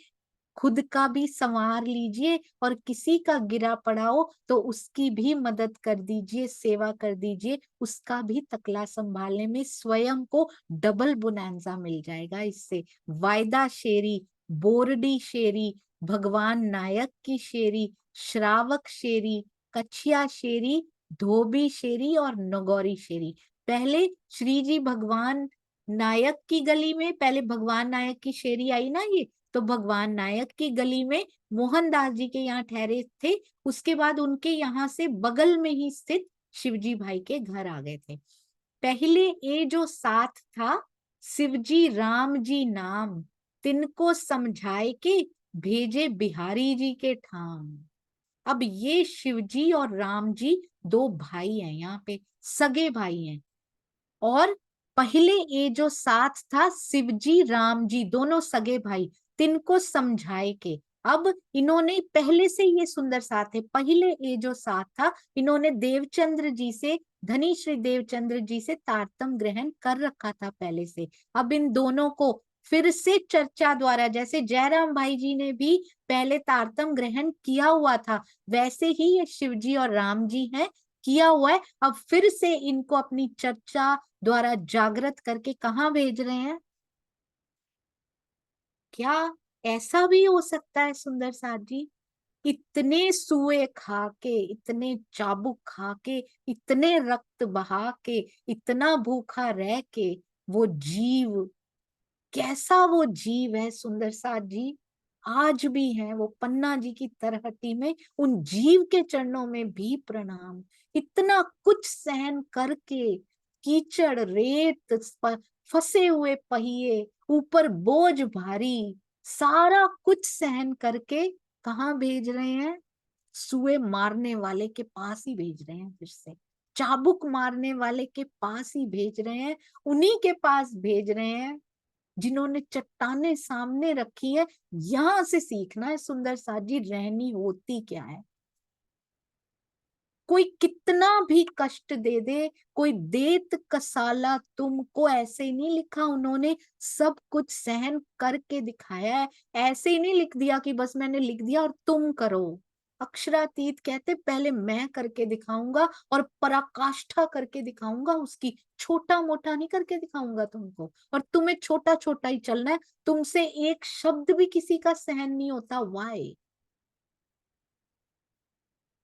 खुद का भी संवार लीजिए और किसी का गिरा पड़ा हो तो उसकी भी मदद कर दीजिए, सेवा कर दीजिए, उसका भी तकला संभालने में स्वयं को डबल बोनैंजा मिल जाएगा इससे। वायदा शेरी, बोरडी शेरी, भगवान नायक की शेरी, श्रावक शेरी, कछिया शेरी, धोबी शेरी और नगौरी शेरी। पहले श्री जी भगवान नायक की गली में, पहले भगवान नायक की शेरी आई ना ये, तो भगवान नायक की गली में मोहनदास जी के यहाँ ठहरे थे। उसके बाद उनके यहाँ से बगल में ही स्थित शिवजी भाई के घर आ गए थे। पहले ये जो साथ था, शिवजी राम जी नाम, तिनको समझाए के भेजे बिहारी जी के ठाम। अब ये शिवजी और राम जी 2 भाई हैं, यहाँ पे सगे भाई हैं। और पहले ये जो साथ था, शिवजी राम जी दोनों सगे भाई, तिनको समझाए के। अब इन्होंने पहले से ये सुंदर साथ है, पहले ये जो साथ था इन्होंने देवचंद्र जी से, धनी श्री देवचंद्र जी से तारतम ग्रहण कर रखा था पहले से। अब इन दोनों को फिर से चर्चा द्वारा, जैसे जयराम भाई जी ने भी पहले तारतम ग्रहण किया हुआ था, वैसे ही ये शिवजी और राम जी हैं, किया हुआ है। अब फिर से इनको अपनी चर्चा द्वारा जागृत करके कहाँ भेज रहे हैं? क्या ऐसा भी हो सकता है सुंदर साथ जी, इतने सुए खा के, इतने चाबुक खा के, इतने रक्त बहा के, इतना भूखा रह के, वो जीव, कैसा वो जीव है सुंदर साथ जी, आज भी है वो पन्ना जी की तरहटी में, उन जीव के चरणों में भी प्रणाम। इतना कुछ सहन करके, कीचड़ रेत, फंसे हुए पहिए, ऊपर बोझ भारी, सारा कुछ सहन करके कहाँ भेज रहे हैं? सुए मारने वाले के पास ही भेज रहे हैं, फिर से चाबुक मारने वाले के पास ही भेज रहे हैं, उन्हीं के पास भेज रहे हैं जिन्होंने चट्टाने सामने रखी है। यहां से सीखना है सुंदर साथ जी, रहनी होती क्या है। कोई कितना भी कष्ट दे दे, कोई देत कसाला तुमको, ऐसे ही नहीं लिखा उन्होंने, सब कुछ सहन करके दिखाया है। ऐसे ही नहीं लिख दिया कि बस मैंने लिख दिया और तुम करो। अक्षरातीत कहते पहले मैं करके दिखाऊंगा और पराकाष्ठा करके दिखाऊंगा उसकी, छोटा मोटा नहीं करके दिखाऊंगा तुमको। और तुम्हें छोटा छोटा ही चलना है, तुमसे एक शब्द भी किसी का सहन नहीं होता। वाई?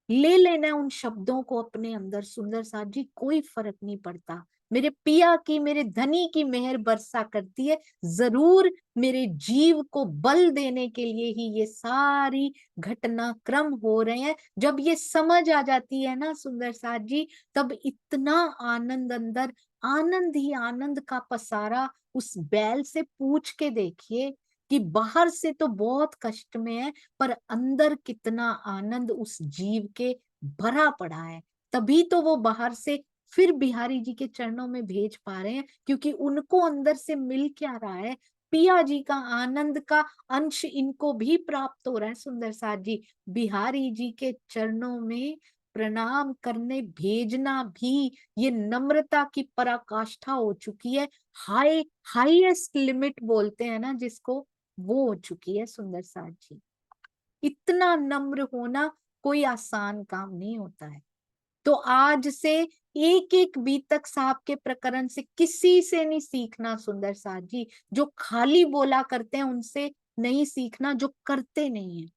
ले लेना उन शब्दों को अपने अंदर सुंदर साथ जी, कोई फर्क नहीं पड़ता। मेरे पिया की, मेरे धनी की मेहर बरसा करती है, जरूर मेरे जीव को बल देने के लिए ही ये सारी घटनाक्रम हो रहे हैं। जब ये समझ आ जाती है ना सुंदर साथ जी, तब इतना आनंद अंदर, आनंद ही आनंद का पसारा। उस बैल से पूछ के देखिए कि बाहर से तो बहुत कष्ट में है, पर अंदर कितना आनंद उस जीव के भरा पड़ा है। तभी तो वो बाहर से फिर बिहारी जी के चरणों में भेज पा रहे हैं, क्योंकि उनको अंदर से मिल क्या रहा है? पिया जी का आनंद का अंश इनको भी प्राप्त हो रहा है। सुंदर साथ जी, बिहारी जी के चरणों में प्रणाम करने भेजना भी ये नम्रता की पराकाष्ठा हो चुकी है। हाईएस्ट लिमिट बोलते हैं ना जिसको, वो हो चुकी है सुंदर साथ जी। इतना नम्र होना कोई आसान काम नहीं होता है। तो आज से एक एक बीतक साहब के प्रकरण से किसी से नहीं सीखना सुंदर साथ जी। जो खाली बोला करते हैं उनसे नहीं सीखना, जो करते नहीं है।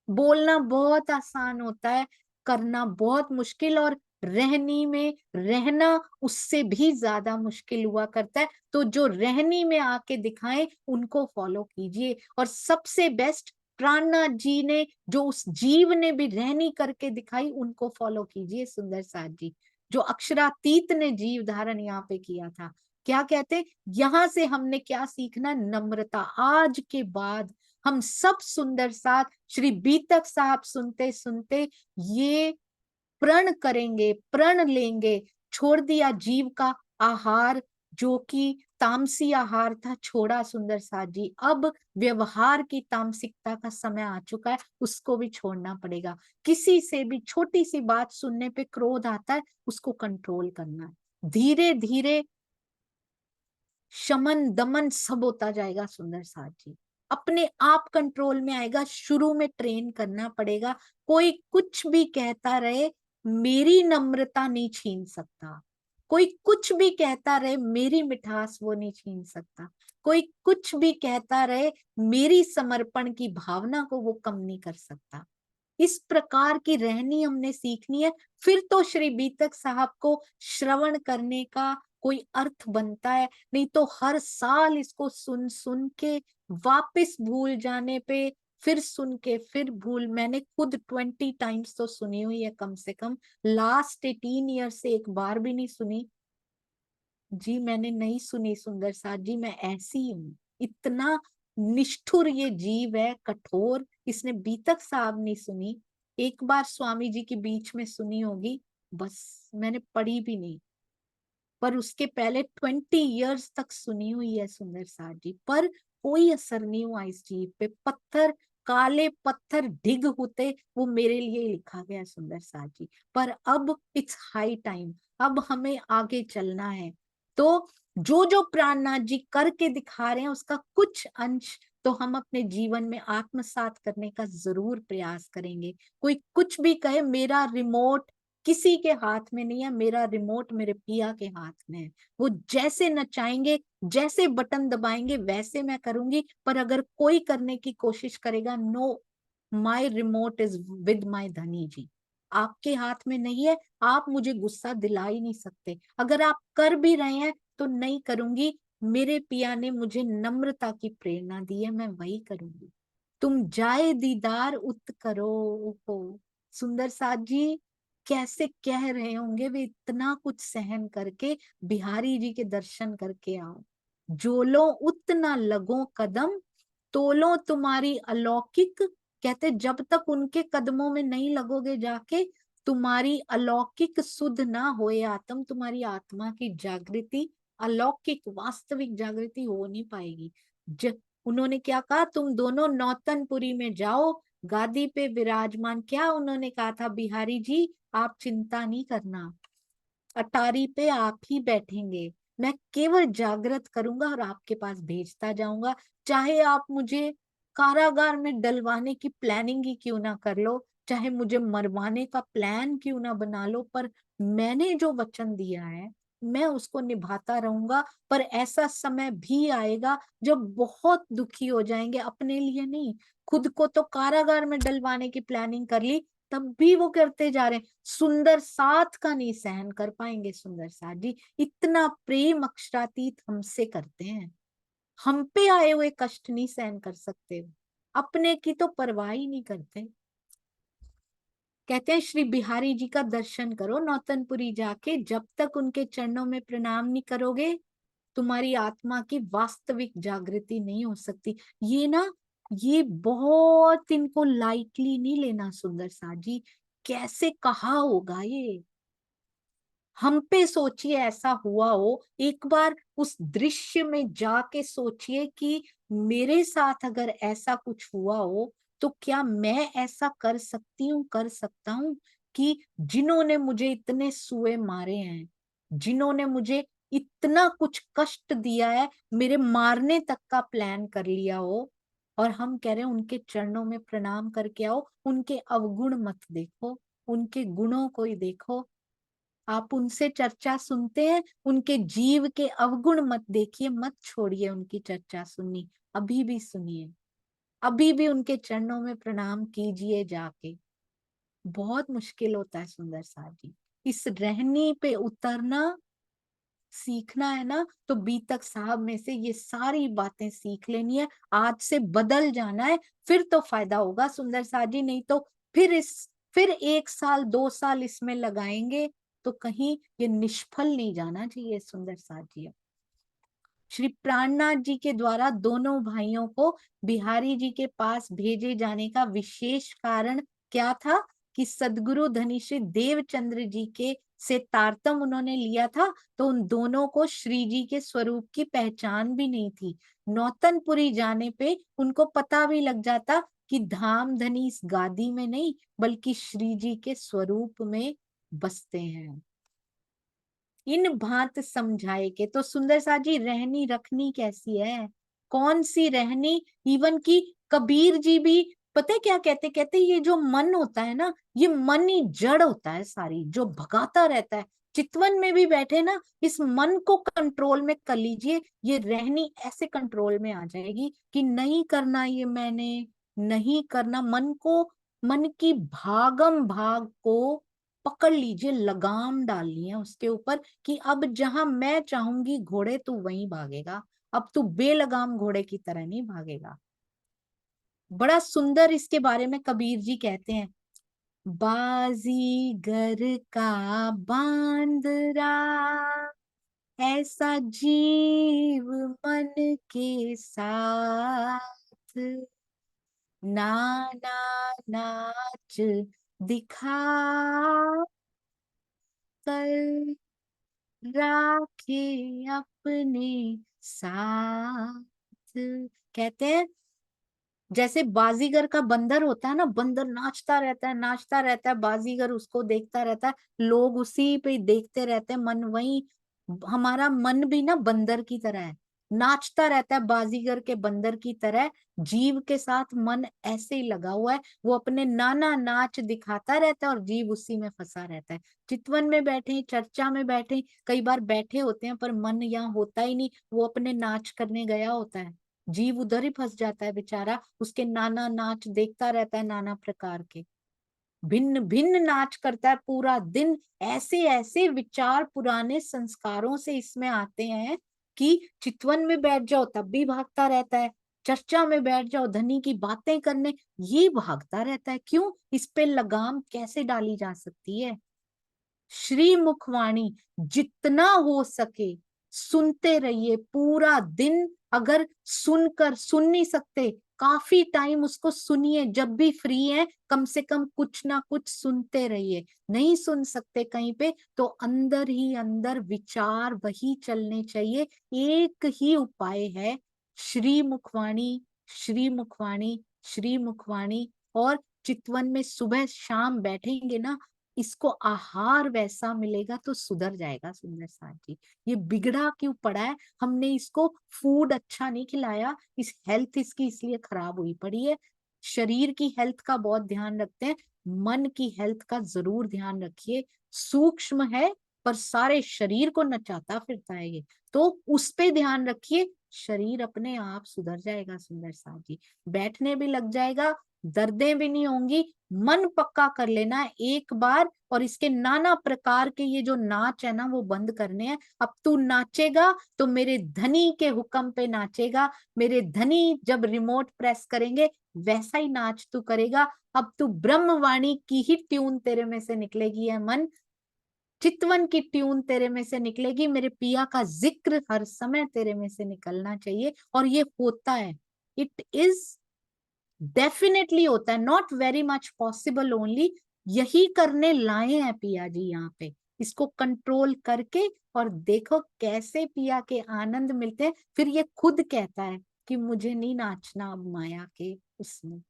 बोलना बहुत आसान होता है, करना बहुत मुश्किल, और रहनी में रहना उससे भी ज्यादा मुश्किल हुआ करता है। तो जो रहनी में आके दिखाएं उनको फॉलो कीजिए। और सबसे बेस्ट प्राणनाथ जी ने, जो उस जीव ने भी रहनी करके दिखाई, उनको फॉलो कीजिए सुंदर साथ जी। जो अक्षरातीत ने जीव धारण यहाँ पे किया था, क्या कहते, यहाँ से हमने क्या सीखना, नम्रता। आज के बाद हम सब सुंदर साथ श्री बीतक साहब सुनते सुनते ये प्रण करेंगे, प्रण लेंगे। छोड़ दिया जीव का आहार, जो कि तामसी आहार था, छोड़ा सुंदर साथ जी। अब व्यवहार की तामसिकता का समय आ चुका है, उसको भी छोड़ना पड़ेगा। किसी से भी छोटी सी बात सुनने पे क्रोध आता है, उसको कंट्रोल करना है। धीरे धीरे शमन दमन सब होता जाएगा सुंदर साथ जी, अपने आप कंट्रोल में आएगा। शुरू में ट्रेन करना पड़ेगा। कोई कुछ भी कहता रहे, मेरी नम्रता नहीं छीन सकता। कोई कुछ भी कहता रहे, मेरी मिठास वो नहीं छीन सकता। कोई कुछ भी कहता रहे, मेरी समर्पण की भावना को वो कम नहीं कर सकता। इस प्रकार की रहनी हमने सीखनी है। फिर तो श्री बीतक साहब को श्रवण करने का कोई अर्थ बनता है। नहीं तो हर साल इसको सुन सुन के वापस भूल जाने पे, फिर सुन के फिर भूल। मैंने खुद 20 टाइम्स तो सुनी हुई है कम से कम। लास्ट 18 ईयर से एक बार भी नहीं सुनी जी, मैंने नहीं सुनी सुंदर साथ जी। मैं ऐसी हूँ, इतना निष्ठुर ये जीव है, कठोर। इसने बीतक साहब नहीं सुनी, एक बार स्वामी जी के बीच में सुनी होगी, बस मैंने पढ़ी भी नहीं। पर उसके पहले 20 इयर्स तक सुनी हुई है सुंदर साथ जी, पर कोई असर नहीं हुआ इस जीव पे। पत्थर, काले पत्थर ढिग होते, वो मेरे लिए लिखा गया सुंदर साथ जी। पर अब इट्स हाई टाइम, अब हमें आगे चलना है। तो जो जो प्राणनाथ जी करके दिखा रहे हैं, उसका कुछ अंश तो हम अपने जीवन में आत्मसात करने का जरूर प्रयास करेंगे। कोई कुछ भी कहे, मेरा रिमोट किसी के हाथ में नहीं है, मेरा रिमोट मेरे पिया के हाथ में है। वो जैसे नचाएंगे, जैसे बटन दबाएंगे, वैसे मैं करूंगी। पर अगर कोई करने की कोशिश करेगा, no, my remote is with my Dhani ji, आपके हाथ में नहीं है। आप मुझे गुस्सा दिला ही नहीं सकते। अगर आप कर भी रहे हैं तो नहीं करूंगी। मेरे पिया ने मुझे नम्रता की प्रेरणा दी है, मैं वही करूंगी। तुम जाए दीदार उत करो हो। सुंदर साथ जी कैसे कह रहे होंगे वे, इतना कुछ सहन करके बिहारी जी के दर्शन करके आओ। जोलो उतना लगो कदम, तोलो तुम्हारी अलौकिक। कहते जब तक उनके कदमों में नहीं लगोगे जाके, तुम्हारी अलौकिक सुध ना होए आत्म, तुम्हारी आत्मा की जागृति, अलौकिक वास्तविक जागृति हो नहीं पाएगी। उन्होंने क्या कहा, तुम दोनों नौतनपुरी में जाओ, गादी पे विराजमान। क्या उन्होंने कहा था, बिहारी जी आप चिंता नहीं करना, अटारी पे आप ही बैठेंगे, मैं केवल जागृत करूंगा और आपके पास भेजता जाऊंगा। चाहे आप मुझे कारागार में डलवाने की प्लानिंग ही क्यों ना कर लो, चाहे मुझे मरवाने का प्लान क्यों ना बना लो, पर मैंने जो वचन दिया है मैं उसको निभाता रहूंगा। पर ऐसा समय भी आएगा जब बहुत दुखी हो जाएंगे, अपने लिए नहीं, खुद को तो कारागार में डलवाने की प्लानिंग कर ली, तब भी वो करते जा रहे हैं। सुंदर साथ का नहीं सहन कर पाएंगे सुंदर साथ जी। इतना प्रेम अक्षरातीत हमसे करते हैं, हम पे आए हुए कष्ट नहीं सहन कर सकते, अपने की तो परवाह ही नहीं करते। कहते हैं श्री बिहारी जी का दर्शन करो नौतनपुरी जाके, जब तक उनके चरणों में प्रणाम नहीं करोगे, तुम्हारी आत्मा की वास्तविक जागृति नहीं हो सकती। ये ना, ये बहुत इनको लाइटली नहीं लेना सुंदर साथ जी। कैसे कहा होगा ये, हम पे सोचिए ऐसा हुआ हो, एक बार उस दृश्य में जाके सोचिए कि मेरे साथ अगर ऐसा कुछ हुआ हो तो क्या मैं ऐसा कर सकती हूँ, कर सकता हूँ कि जिन्होंने मुझे इतने सूए मारे हैं, जिन्होंने मुझे इतना कुछ कष्ट दिया है, मेरे मारने तक का प्लान कर लिया हो, और हम कह रहे हैं उनके चरणों में प्रणाम करके आओ, उनके अवगुण मत देखो, उनके गुणों को ही देखो। आप उनसे चर्चा सुनते हैं, उनके जीव के अवगुण मत देखिए, मत छोड़िए उनकी चर्चा सुननी, अभी भी सुनिए, अभी भी उनके चरणों में प्रणाम कीजिए जाके। बहुत मुश्किल होता है सुंदर साथ जी, इस रहनी पे उतरना सीखना है ना, तो बीतक साहब में से ये सारी बातें सीख लेनी है, आज से बदल जाना है, फिर तो फायदा होगा सुंदर साथ जी। नहीं तो फिर 1 साल 2 साल इसमें लगाएंगे तो कहीं ये निष्फल नहीं जाना चाहिए सुंदर साथ जी। श्री प्राणनाथ जी के द्वारा दोनों भाइयों को बिहारी जी के पास भेजे जाने का विशेष कारण क्या था कि सदगुरु धनी श्री देवचंद्र जी के से तारतम उन्होंने लिया था, तो उन दोनों को श्री जी के स्वरूप की पहचान भी नहीं थी। नौतनपुरी जाने पे उनको पता भी लग जाता कि धाम धनी इस गादी में नहीं बल्कि श्री जी के स्वरूप में बसते हैं। इन भांत समझाए के, तो सुंदर साथ जी रहनी रखनी कैसी है, कौन सी रहनी, इवन की कबीर जी भी पता है क्या कहते, कहते ये जो मन होता है ना, ये मन ही जड़ होता है सारी, जो भगाता रहता है। चितवन में भी बैठे ना, इस मन को कंट्रोल में कर लीजिए, ये रहनी ऐसे कंट्रोल में आ जाएगी कि नहीं करना ये मैंने, नहीं करना। मन को, मन की भागम भाग को पकड़ लीजिए, लगाम डालनी है उसके ऊपर कि अब जहां मैं चाहूंगी घोड़े तू वहीं भागेगा, अब तू बेलगाम घोड़े की तरह नहीं भागेगा। बड़ा सुंदर इसके बारे में कबीर जी कहते हैं, बाजीगर का बांदरा ऐसा जीव मन के साथ, नाना नाच दिखा कर राखे अपने साथ। कहते हैं जैसे बाजीगर का बंदर होता है ना, बंदर नाचता रहता है, नाचता रहता है, बाजीगर उसको देखता रहता है, लोग उसी पे देखते रहते हैं, मन वही। हमारा मन भी ना बंदर की तरह है, नाचता रहता है बाजीगर के बंदर की तरह, जीव के साथ मन ऐसे ही लगा हुआ है, वो अपने नाना नाच दिखाता रहता है और जीव उसी में फंसा रहता है। चितवन में बैठे, चर्चा में बैठे, कई बार बैठे होते हैं पर मन यहाँ होता ही नहीं, वो अपने नाच करने गया होता है, जीव उधर ही फंस जाता है बेचारा, उसके नाना नाच देखता रहता है, नाना प्रकार के भिन्न भिन्न नाच करता है पूरा दिन। ऐसे ऐसे विचार पुराने संस्कारों से इसमें आते हैं कि चितवन में बैठ जाओ तब भी भागता रहता है, चर्चा में बैठ जाओ धनी की बातें करने, ये भागता रहता है। क्यों? इस पे लगाम कैसे डाली जा सकती है? श्री मुखवाणी जितना हो सके सुनते रहिए पूरा दिन। अगर सुनकर, सुन नहीं सकते काफी टाइम उसको सुनिए, जब भी फ्री है कम से कम कुछ ना कुछ सुनते रहिए। नहीं सुन सकते कहीं पे तो अंदर ही अंदर विचार वही चलने चाहिए। एक ही उपाय है, श्री मुखवाणी, श्री मुखवाणी, श्री मुखवाणी। और चितवन में सुबह शाम बैठेंगे ना, इसको आहार वैसा मिलेगा तो सुधर जाएगा सुंदर साथ जी। ये बिगड़ा क्यों पड़ा है? हमने इसको फूड अच्छा नहीं खिलाया, इस हेल्थ इसकी इसलिए खराब हुई पड़ी है। शरीर की हेल्थ का बहुत ध्यान रखते हैं, मन की हेल्थ का जरूर ध्यान रखिए। सूक्ष्म है पर सारे शरीर को नचाता फिरता है ये, तो उस पे ध्यान रखिए, शरीर अपने आप सुधर जाएगा सुंदर साथ जी। बैठने भी लग जाएगा, दर्दें भी नहीं होंगी। मन पक्का कर लेना है एक बार, और इसके नाना प्रकार के ये जो नाच है ना वो बंद करने हैं। अब तू नाचेगा तो मेरे धनी के हुक्म पे नाचेगा, मेरे धनी जब रिमोट प्रेस करेंगे वैसा ही नाच तू करेगा। अब तू ब्रह्मवाणी की ही ट्यून तेरे में से निकलेगी है मन, चितवन की ट्यून तेरे में से निकलेगी, मेरे पिया का जिक्र हर समय तेरे में से निकलना चाहिए। और ये होता है, इट इज डेफिनेटली होता है, not very much possible only. यही करने लाए हैं पिया जी यहाँ पे, इसको कंट्रोल करके, और देखो कैसे पिया के आनंद मिलते हैं। फिर ये खुद कहता है कि मुझे नहीं नाचना अब माया के उसमें,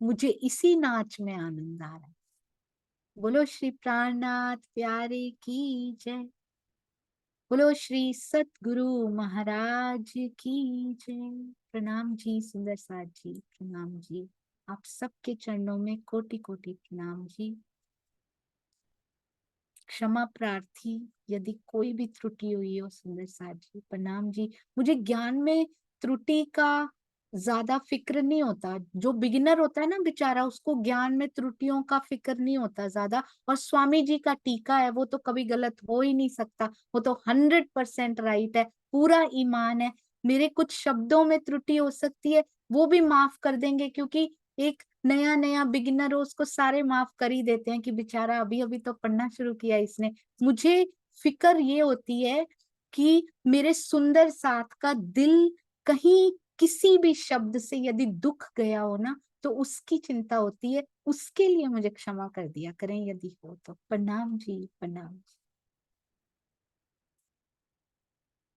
मुझे इसी नाच में आनंद आ रहा है। बोलो श्री प्राणनाथ प्यारे की जय, बोलो श्री सतगुरु महाराज की जय। प्रणाम जी सुंदर साथ जी, प्रणाम जी, आप सबके चरणों में कोटि कोटि प्रणाम जी। क्षमा प्रार्थी यदि कोई भी त्रुटि हुई हो सुंदर साथ जी, प्रणाम जी। मुझे ज्ञान में त्रुटि का ज्यादा फिक्र नहीं होता। जो बिगिनर होता है ना बेचारा, उसको ज्ञान में त्रुटियों का फिक्र नहीं होता ज्यादा। और स्वामी जी का टीका है, वो तो कभी गलत हो ही नहीं सकता, वो तो 100% राइट है, पूरा ईमान है। मेरे कुछ शब्दों में त्रुटि हो सकती है, वो भी माफ कर देंगे, क्योंकि एक नया नया बिगिनर हो, उसको सारे माफ कर ही देते हैं कि बेचारा अभी अभी तो पढ़ना शुरू किया इसने। मुझे फिक्र ये होती है कि मेरे सुंदर साथ का दिल कहीं किसी भी शब्द से यदि दुख गया हो ना, तो उसकी चिंता होती है। उसके लिए मुझे क्षमा कर दिया करें यदि हो तो। प्रणाम जी, प्रणाम जी।